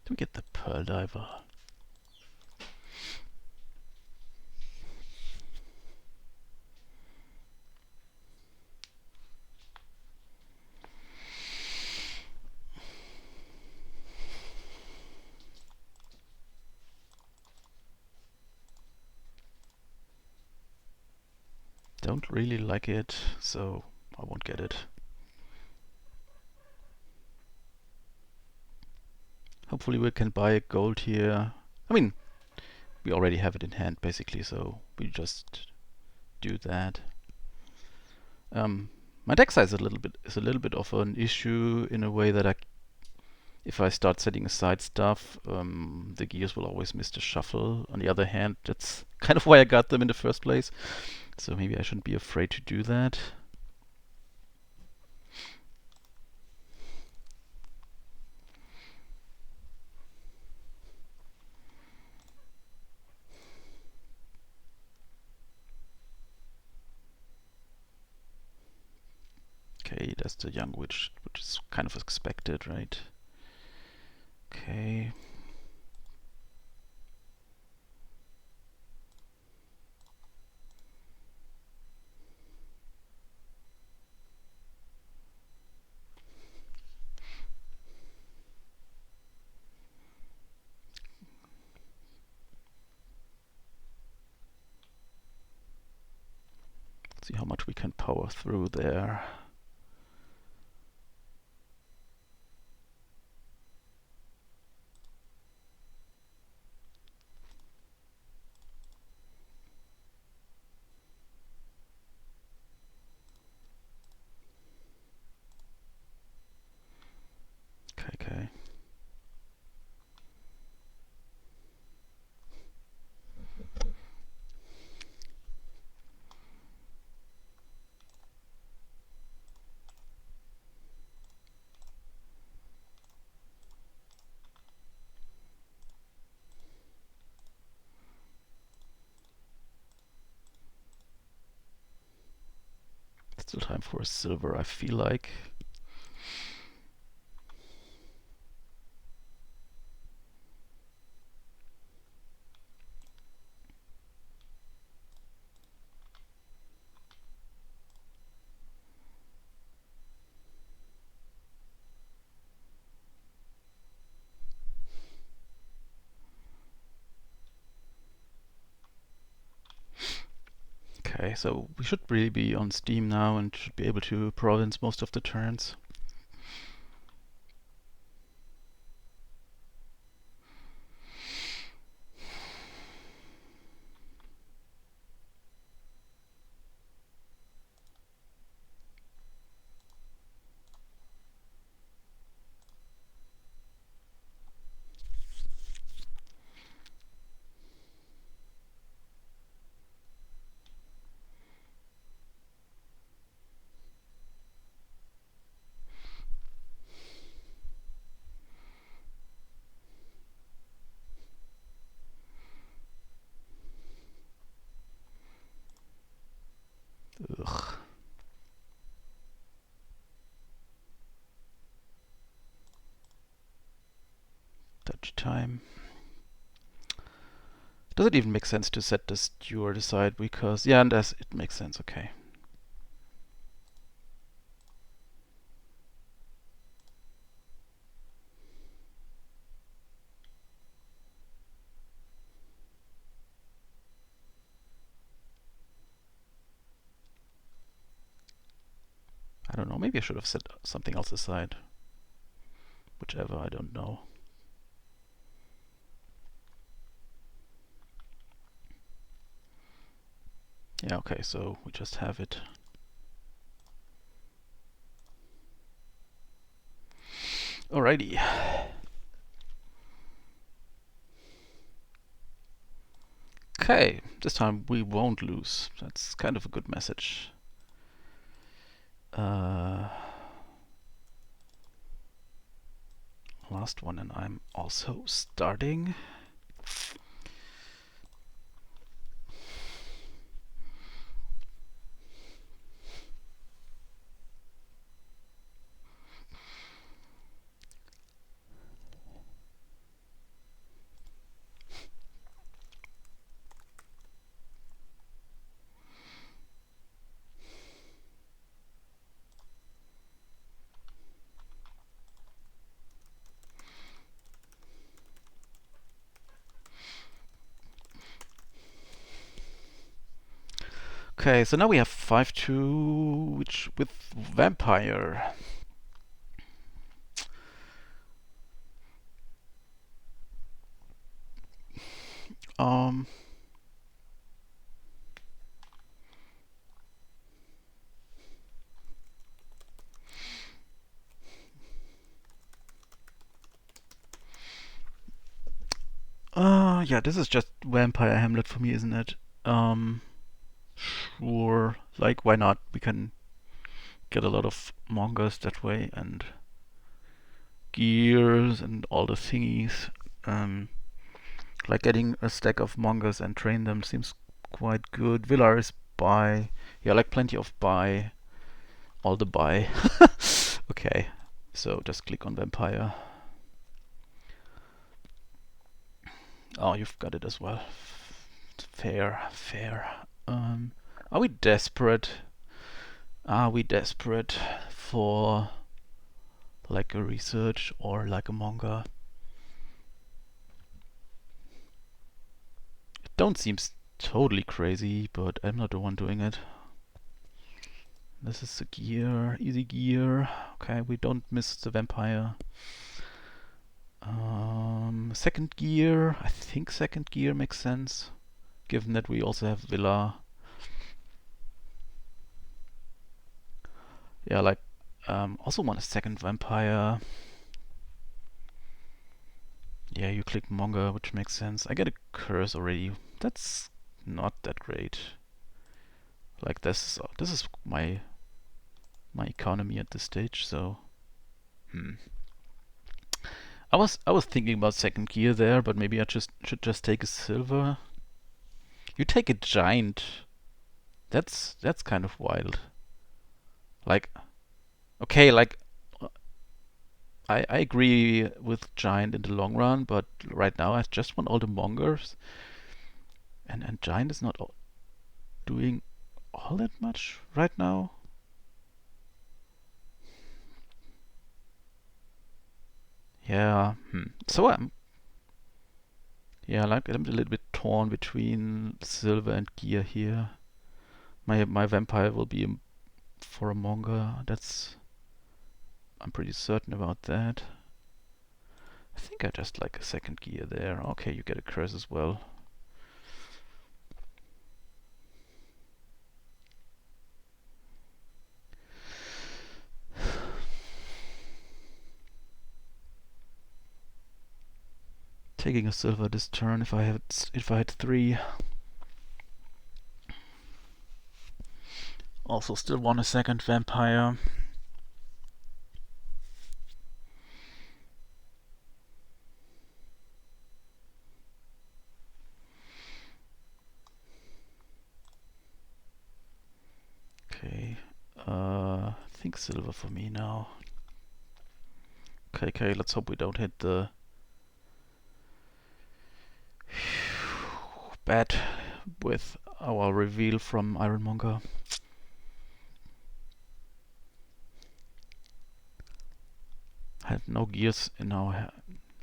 Do we get the pearl diver? Don't really like it, so I won't get it. Hopefully we can buy a gold here. I mean, we already have it in hand basically, so we just do that. My deck size is a little bit of an issue in a way that if I start setting aside stuff, the gears will always miss the shuffle. On the other hand, that's kind of why I got them in the first place. So maybe I shouldn't be afraid to do that. Okay, that's the young witch, which is kind of expected, right? Okay. Let's see how much we can power through there. Okay. Still time for a silver, I feel like. Okay, so we should really be on Steam now and should be able to province most of the turns. Ugh. Touch time. Does it even make sense to set the steward aside? Because, yeah, and it makes sense, okay. I don't know, maybe I should have set something else aside. Whichever, I don't know. Yeah, okay, so we just have it. Alrighty. Okay, this time we won't lose. That's kind of a good message. Last one, and I'm also starting. Okay, so now we have 5-2, which with Vampire. Um, yeah, this is just Vampire Hamlet for me, isn't it? Sure. Like, why not? We can get a lot of Mongers that way, and gears and all the thingies. Like getting a stack of Mongers and train them seems quite good. Villa is buy. Yeah, like plenty of buy. All the buy. Okay, so just click on Vampire. Oh, you've got it as well. Fair, fair. Are we desperate? Are we desperate for like a research or like a manga? It don't seem totally crazy, but I'm not the one doing it. This is the gear, easy gear. Okay, we don't miss the vampire. Second gear, I think second gear makes sense, given that we also have Villa. Yeah, like, also want a second vampire. Yeah, you click Monger, which makes sense. I get a curse already. That's not that great. Like this is my economy at this stage. So, I was thinking about second gear there, but maybe I just should just take a silver. You take a giant. That's kind of wild. Like, okay, like I agree with giant in the long run, but right now I just want all the mongers, and giant is not doing all that much right now. Yeah. So yeah, like I'm a little bit torn between silver and gear here. My vampire will be for a monger. I'm pretty certain about that. I think I just like a second gear there. Okay, you get a curse as well. Taking a silver this turn if I had 3. Also still want a second vampire. Okay. I think silver for me now. Okay, let's hope we don't hit the bad with our reveal from Ironmonger. I have no gears in our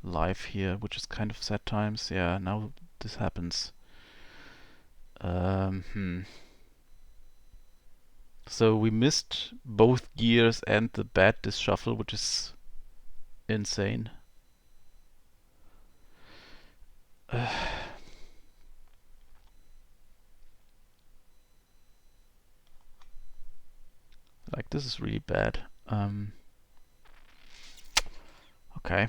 life here, which is kind of sad times. Yeah, now this happens. So we missed both gears and the bad disc shuffle, which is insane. Like, this is really bad. Okay.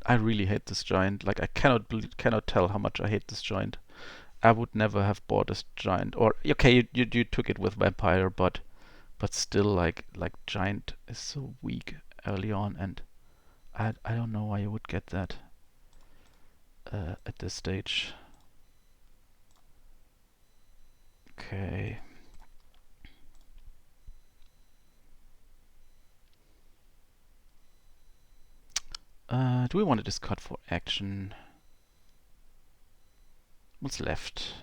I really hate this giant. Like, I cannot tell how much I hate this giant. I would never have bought this giant. Or okay, you took it with vampire, but still, like giant is so weak early on, and I don't know why you would get that at this stage. Okay. Do we want to discard for action? What's left?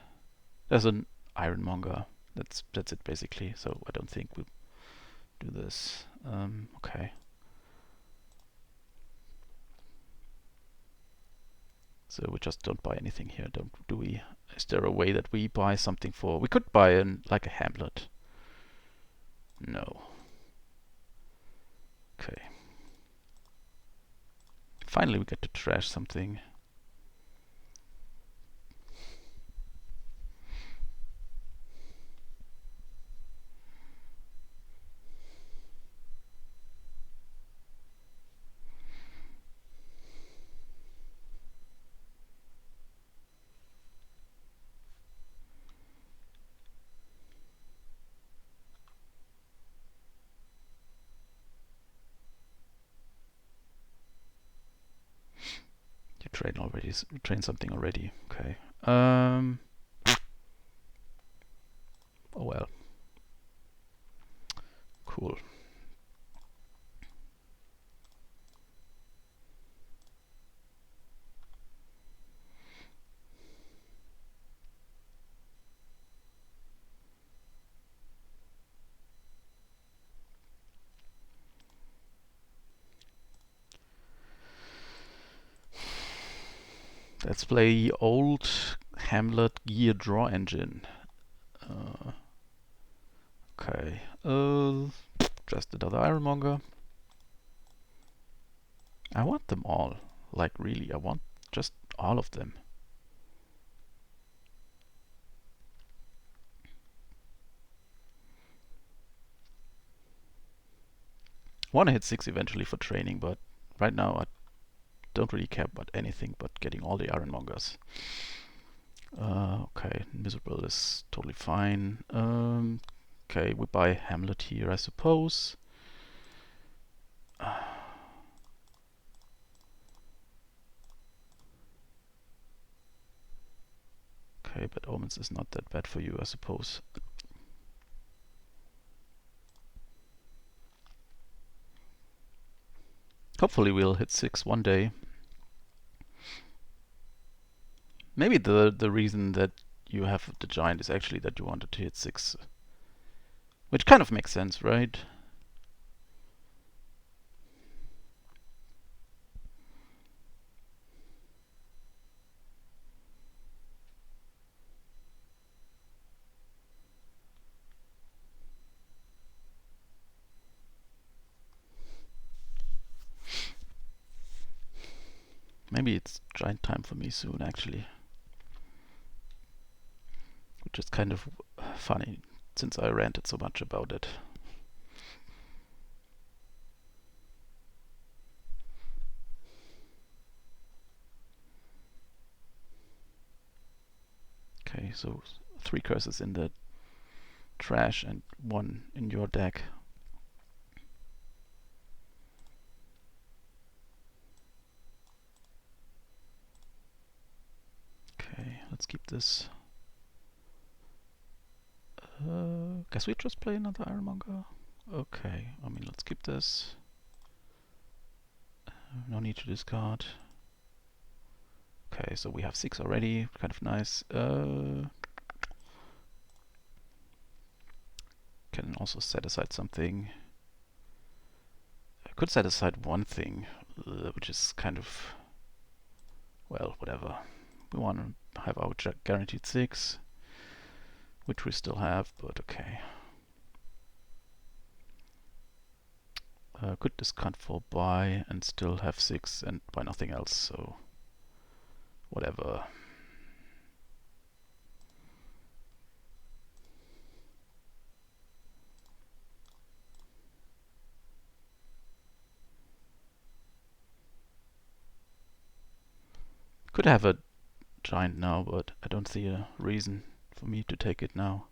There's an Ironmonger. That's it basically. So I don't think we'll do this. Okay. So we just don't buy anything here, do we? Is there a way that we buy something for? We could buy like a Hamlet. No. Okay. Finally we get to trash something. You train something already. Okay. Oh well. Cool. Let's play old Hamlet gear draw engine. Okay. Just another Ironmonger. I want them all. Like really, I want just all of them. Want to hit 6 eventually for training, but right now I don't really care about anything but getting all the Ironmongers. Okay, miserable is totally fine. Okay, we buy Hamlet here, I suppose. Okay, but Omens is not that bad for you, I suppose. Hopefully we'll hit 6 one day. Maybe the reason that you have the giant is actually that you wanted to hit 6. Which kind of makes sense, right? Maybe it's giant time for me soon, actually. Which is kind of funny, since I ranted so much about it. Okay, so 3 curses in the trash and 1 in your deck. Okay, let's keep this. Guess we just play another Ironmonger. Okay, I mean, let's keep this. No need to discard. Okay, so we have 6 already, kind of nice. Can also set aside something. I could set aside one thing, which is kind of Well, whatever. We want to have our guaranteed 6, which we still have, but okay. Could discount for buy and still have 6 and buy nothing else, so whatever. Could have a giant now, but I don't see a reason for me to take it now.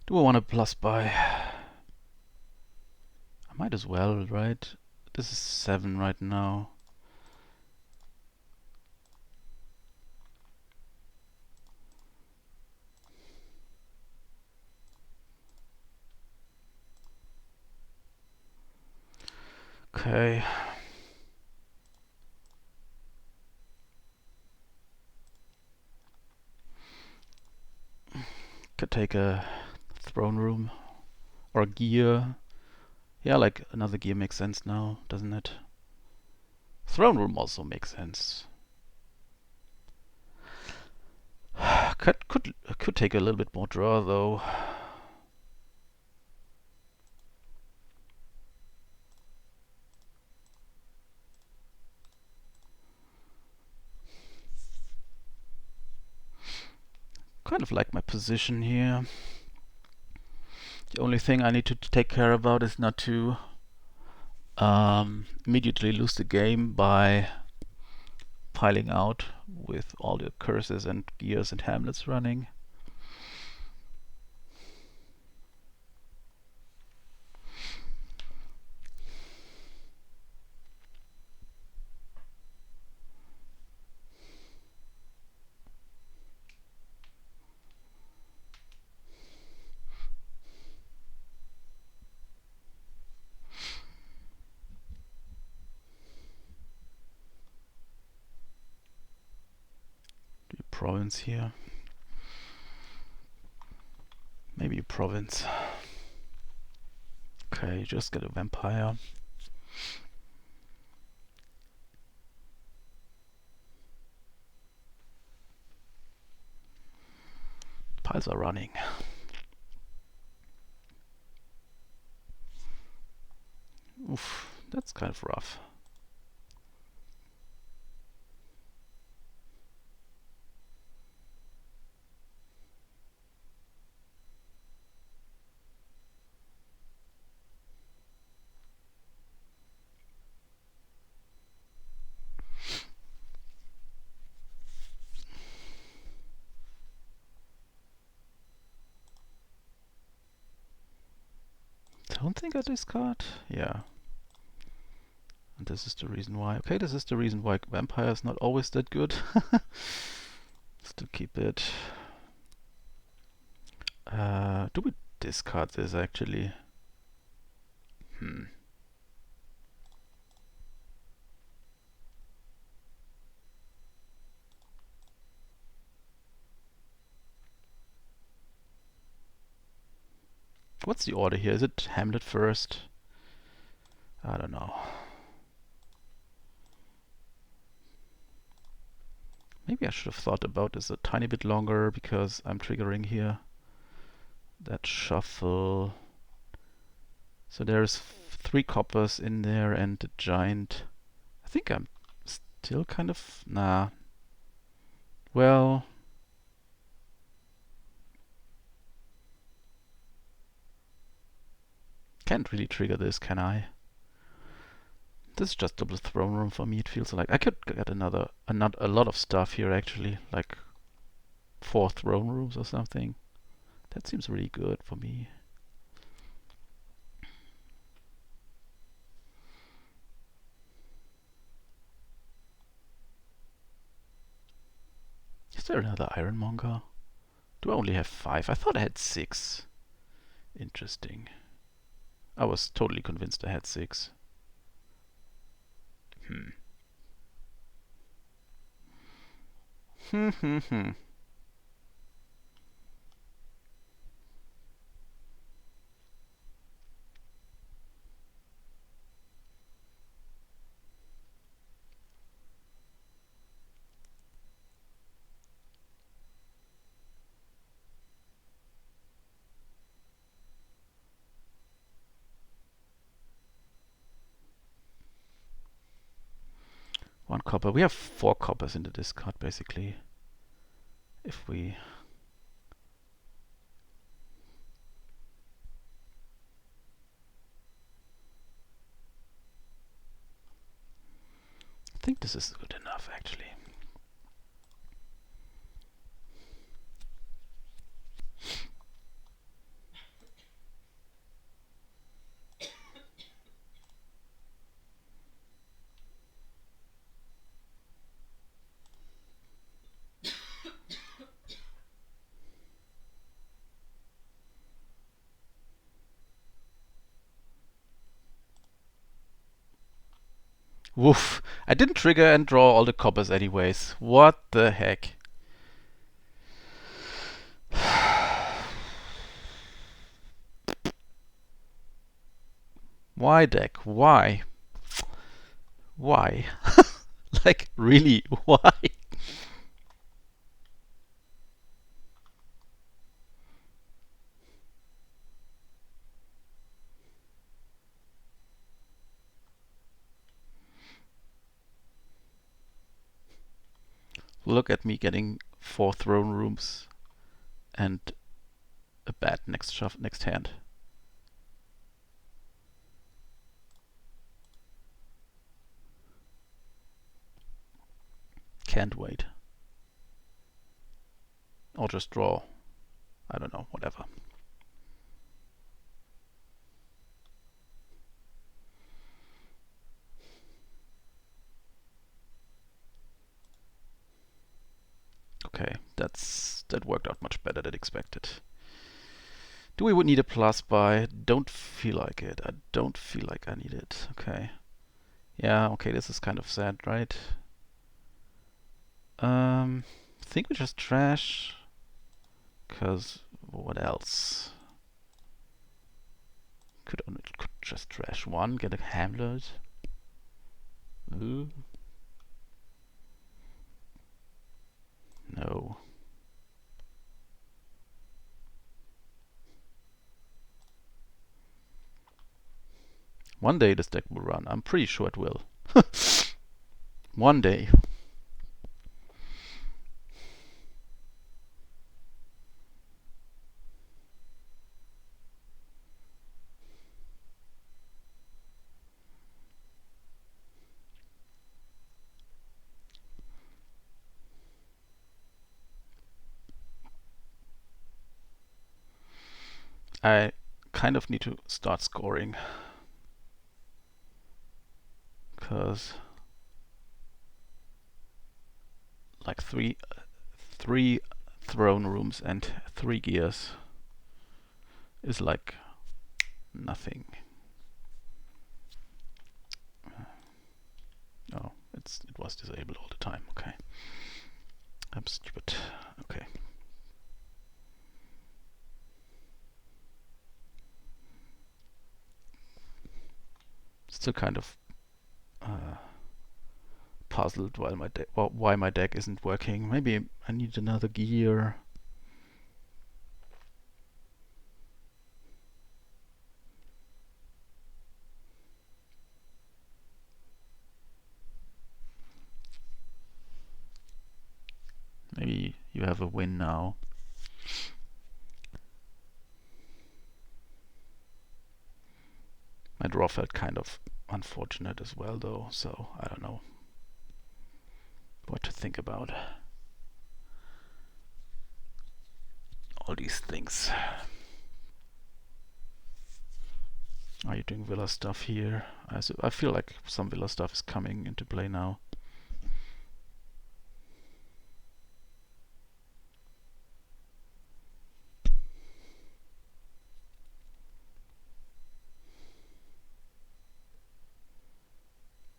Do I want to plus buy? I might as well, right? This is 7 right now. Okay. Could take a throne room or a gear. Yeah, like another gear makes sense now, doesn't it? Throne room also makes sense. Could take a little bit more draw though. Kind of like my position here. The only thing I need to take care about is not to immediately lose the game by piling out with all the curses and gears and hamlets running. Do a province here. Maybe a province. Okay, just get a vampire. Piles are running. Oof, that's kind of rough. Don't think I discard. Yeah. And this is the reason why. Okay, this is the reason why vampire is not always that good. Still keep it. Do we discard this actually? What's the order here? Is it Hamlet first? I don't know. Maybe I should have thought about this a tiny bit longer because I'm triggering here. That shuffle. So there's 3 coppers in there and the giant. I think I'm still kind of... Nah. Well... Can't really trigger this, can I? This is just double throne room for me, it feels like. I could get a lot of stuff here actually, like 4 throne rooms or something. That seems really good for me. Is there another Ironmonger? Do I only have 5? I thought I had 6. Interesting. I was totally convinced I had 6. One copper. We have 4 coppers in the discard, basically. If we... I think this is good enough, actually. Woof. I didn't trigger and draw all the coppers anyways. What the heck? Why, deck? Why? Why? Like, really? Why? Look at me getting 4 throne rooms and a bad next hand. Can't wait. Or just draw. I don't know, whatever. Okay, that worked out much better than expected. Do we need a plus buy? Don't feel like it. I don't feel like I need it. Okay. Yeah, okay, this is kind of sad, right? Think we just trash. Cause what else? Could just trash one, get a hamlet. Ooh. No. One day this deck will run. I'm pretty sure it will. One day. I kind of need to start scoring. Cause like three throne rooms and 3 gears is like nothing. Oh, it was disabled all the time. Okay. I'm stupid. Okay. Still kind of puzzled why my deck isn't working. Maybe I need another gear. Maybe you have a win now. My draw felt kind of unfortunate as well though, so I don't know what to think about all these things. Are you doing Villa stuff here? I feel like some Villa stuff is coming into play now.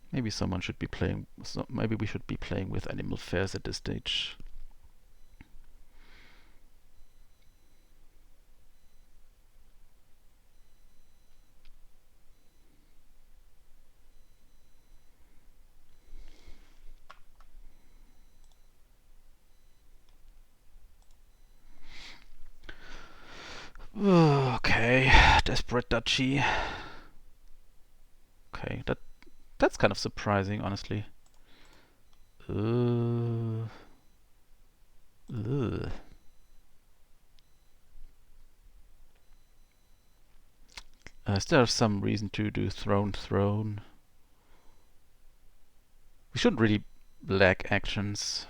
Maybe someone should be playing. Maybe we should be playing with Animal Fairs at this stage. Desperate Duchy. Okay, that's kind of surprising, honestly. Ugh. Is there some reason to do throne? We shouldn't really lack actions.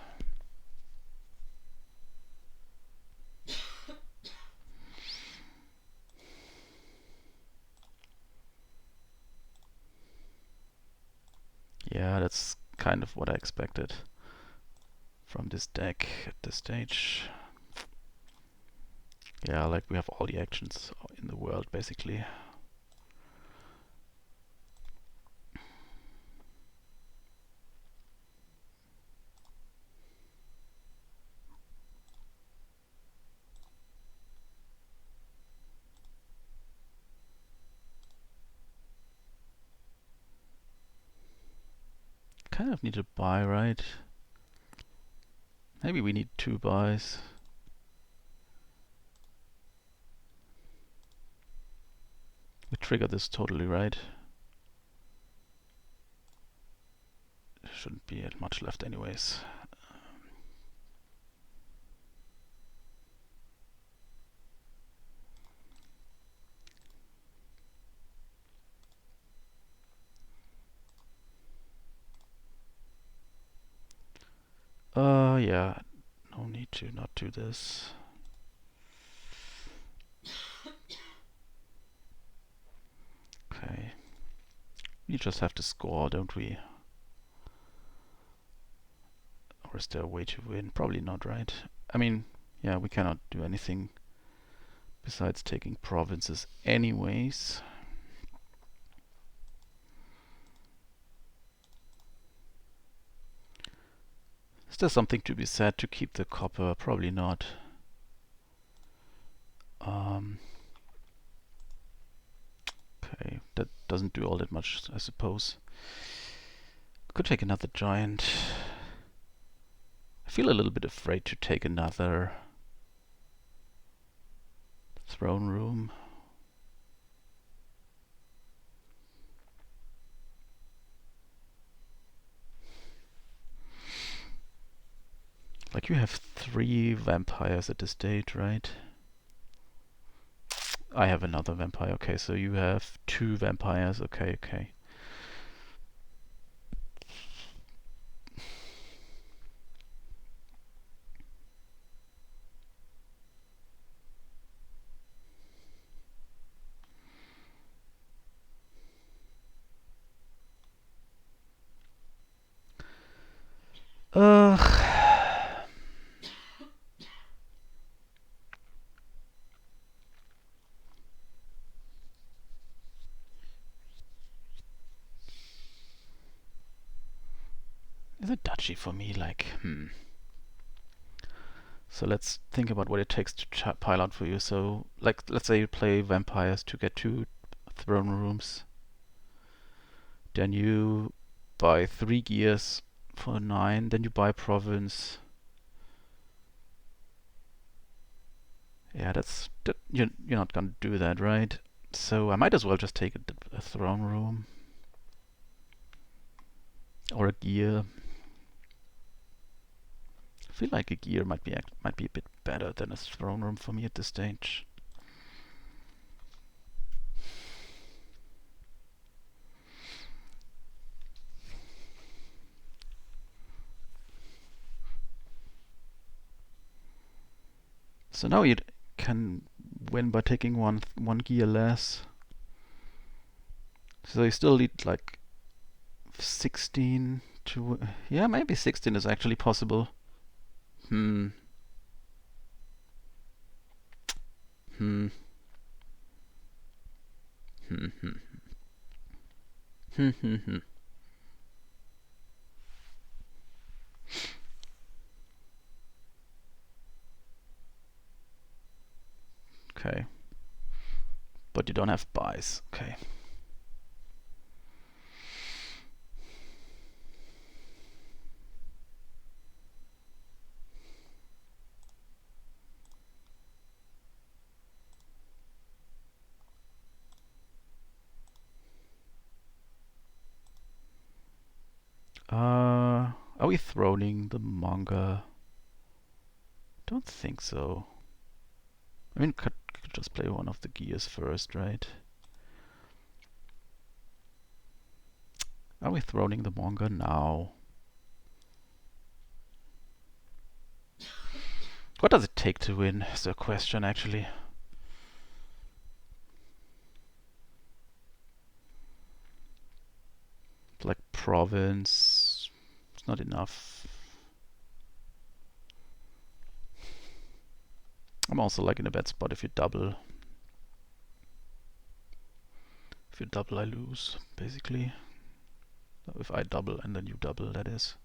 Yeah, that's kind of what I expected from this deck at this stage. Yeah, like we have all the actions in the world, basically. Kind of need to buy, right? Maybe we need 2 buys. We trigger this totally, right? Shouldn't be much left anyways. Yeah, no need to not do this. Okay. We just have to score, don't we? Or is there a way to win? Probably not, right? I mean, yeah, we cannot do anything besides taking provinces anyways. Is there something to be said to keep the copper? Probably not. Okay, that doesn't do all that much, I suppose. Could take another giant. I feel a little bit afraid to take another throne room. Like you have 3 vampires at this stage, right? I have another vampire. Okay, so you have 2 vampires. Okay. Is it duchy for me? Like, So let's think about what it takes to pile out for you. So, like, let's say you play vampires to get 2 throne rooms. Then you buy 3 gears for 9. Then you buy province. Yeah, you're not gonna do that, right? So I might as well just take a throne room or a gear. I feel like a gear might be a bit better than a throne room for me at this stage. So now you can win by taking one gear less. So you still need like 16 to... Yeah, maybe 16 is actually possible. Hmm. Hmm. Hmm. Hmm. Hmm. Okay. But you don't have buys. Okay. Are we throning the Monger? Don't think so. I mean, could just play one of the gears first, right? Are we throning the Monger now? What does it take to win is the question, actually. Like province, it's not enough. I'm also like in a bad spot if you double. If you double, I lose, basically. If I double and then you double, that is.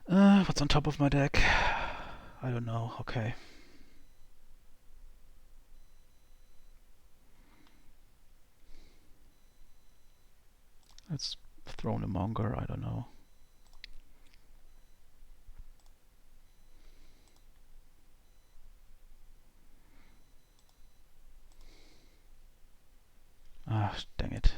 What's on top of my deck? I don't know. Okay. Let's throw in a Monger. I don't know. Ah, dang it.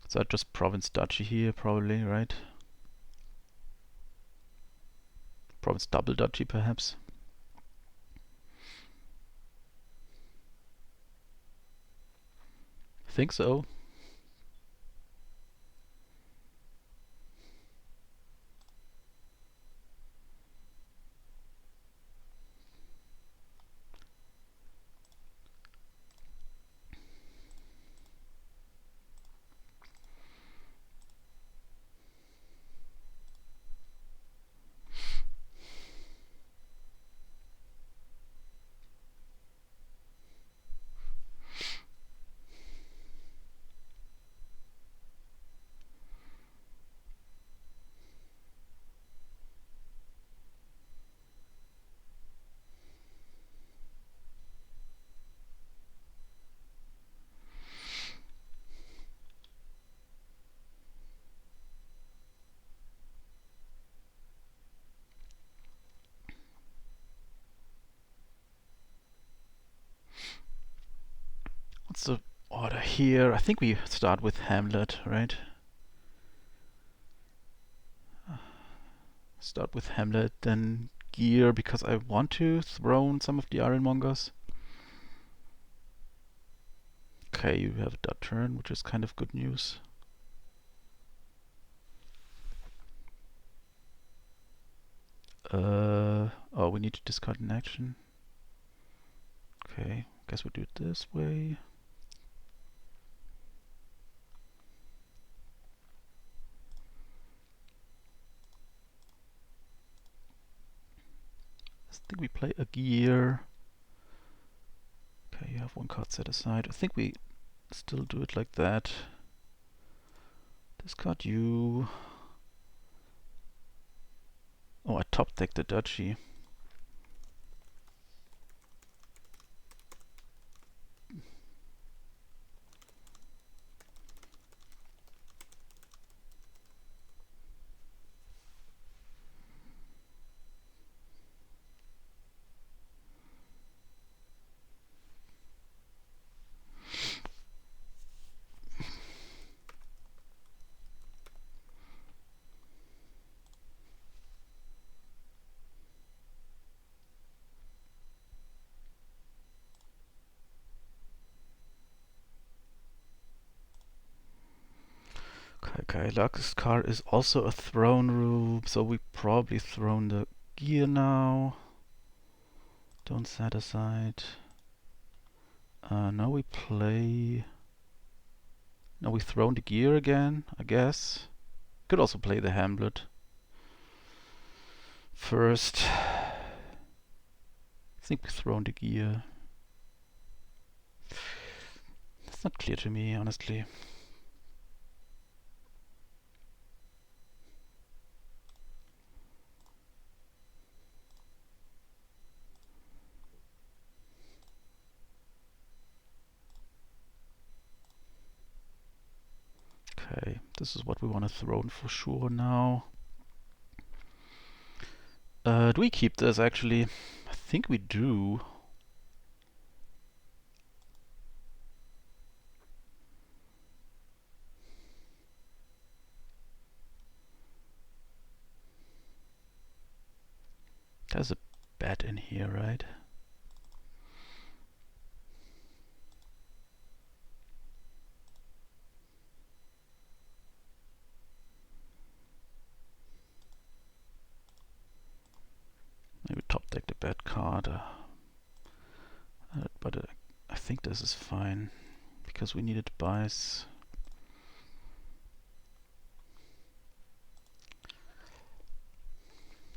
So I just province duchy here, probably, right? Province double duchy, perhaps. Think so. What's the order here? I think we start with Hamlet, right? Start with Hamlet, then Gear, because I want to throw some of the Ironmongers. Okay, you have a dot turn, which is kind of good news. Oh, we need to discard an action. Okay, guess we do it this way. I think we play a Gear. Okay, you have one card set aside. I think we still do it like that. Discard you. Oh, I top deck the duchy. Okay, Lux's card is also a throne room, so we probably thrown the Gear now. Don't set aside. Now we play. Now we thrown the Gear again, I guess. Could also play the Hamlet first. I think we thrown the Gear. It's not clear to me, honestly. Okay, this is what we want to throw for sure now. Do we keep this actually? I think we do. There's a bed in here, right? Maybe top deck the bad card. But I think this is fine because we needed buys.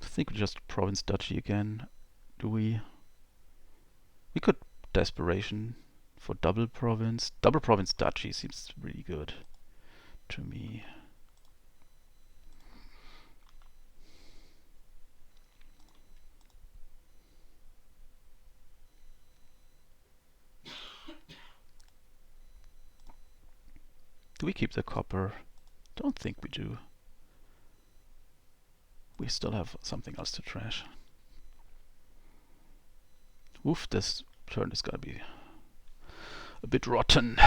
I think we just province duchy again. Do we? We could desperation for double province. Double province duchy seems really good to me. Do we keep the copper? Don't think we do. We still have something else to trash. Oof, this turn is gonna be a bit rotten.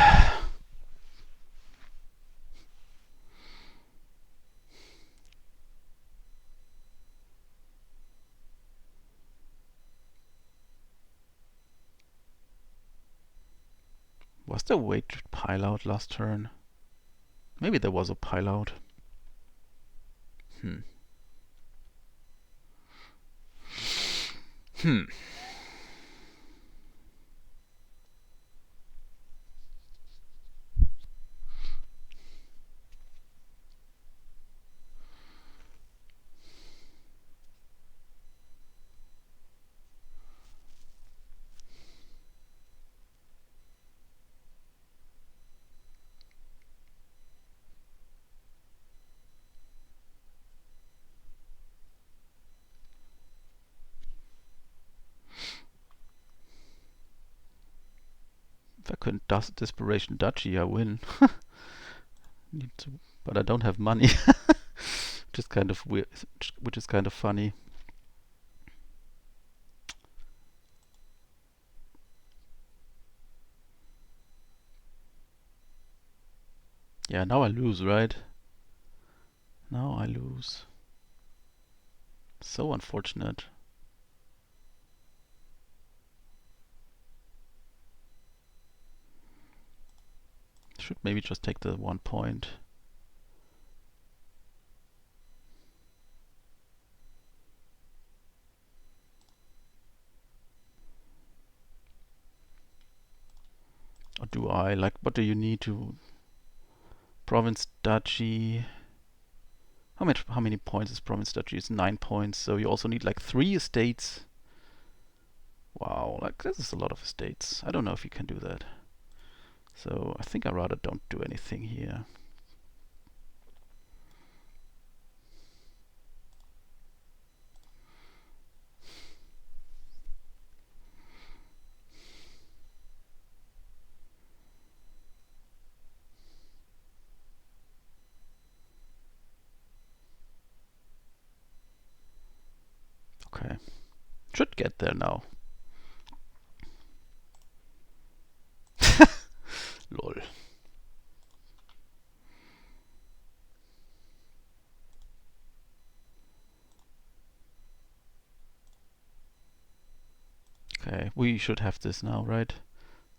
Was there a way to pile out last turn? Maybe there was a pile out. Hmm. If I couldn't desperation duchy, I win. Need to, but I don't have money, which is kind of weird. Which is kind of funny. Yeah, now I lose, right? Now I lose. So unfortunate. Should maybe just take the 1 point. Or do I? Like, what do you need to province duchy? How many points is province duchy? It's 9 points, so you also need like 3 estates. Wow, like this is a lot of estates. I don't know if you can do that. So I think I rather don't do anything here. Okay. Should get there now. Lol. Okay, we should have this now, right?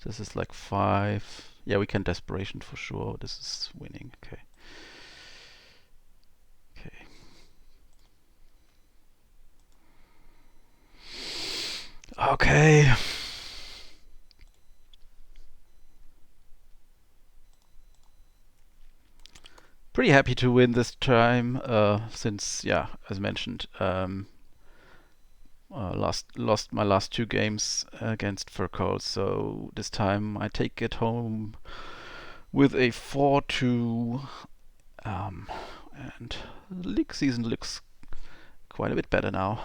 This is like 5. Yeah, we can desperation for sure. This is winning. Okay. Okay. Okay. Pretty happy to win this time, since, yeah, as mentioned, lost my last 2 games against Fircoal, so this time I take it home with a 4-2, and the league season looks quite a bit better now.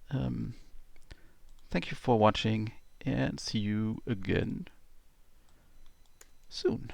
Thank you for watching, and see you again soon.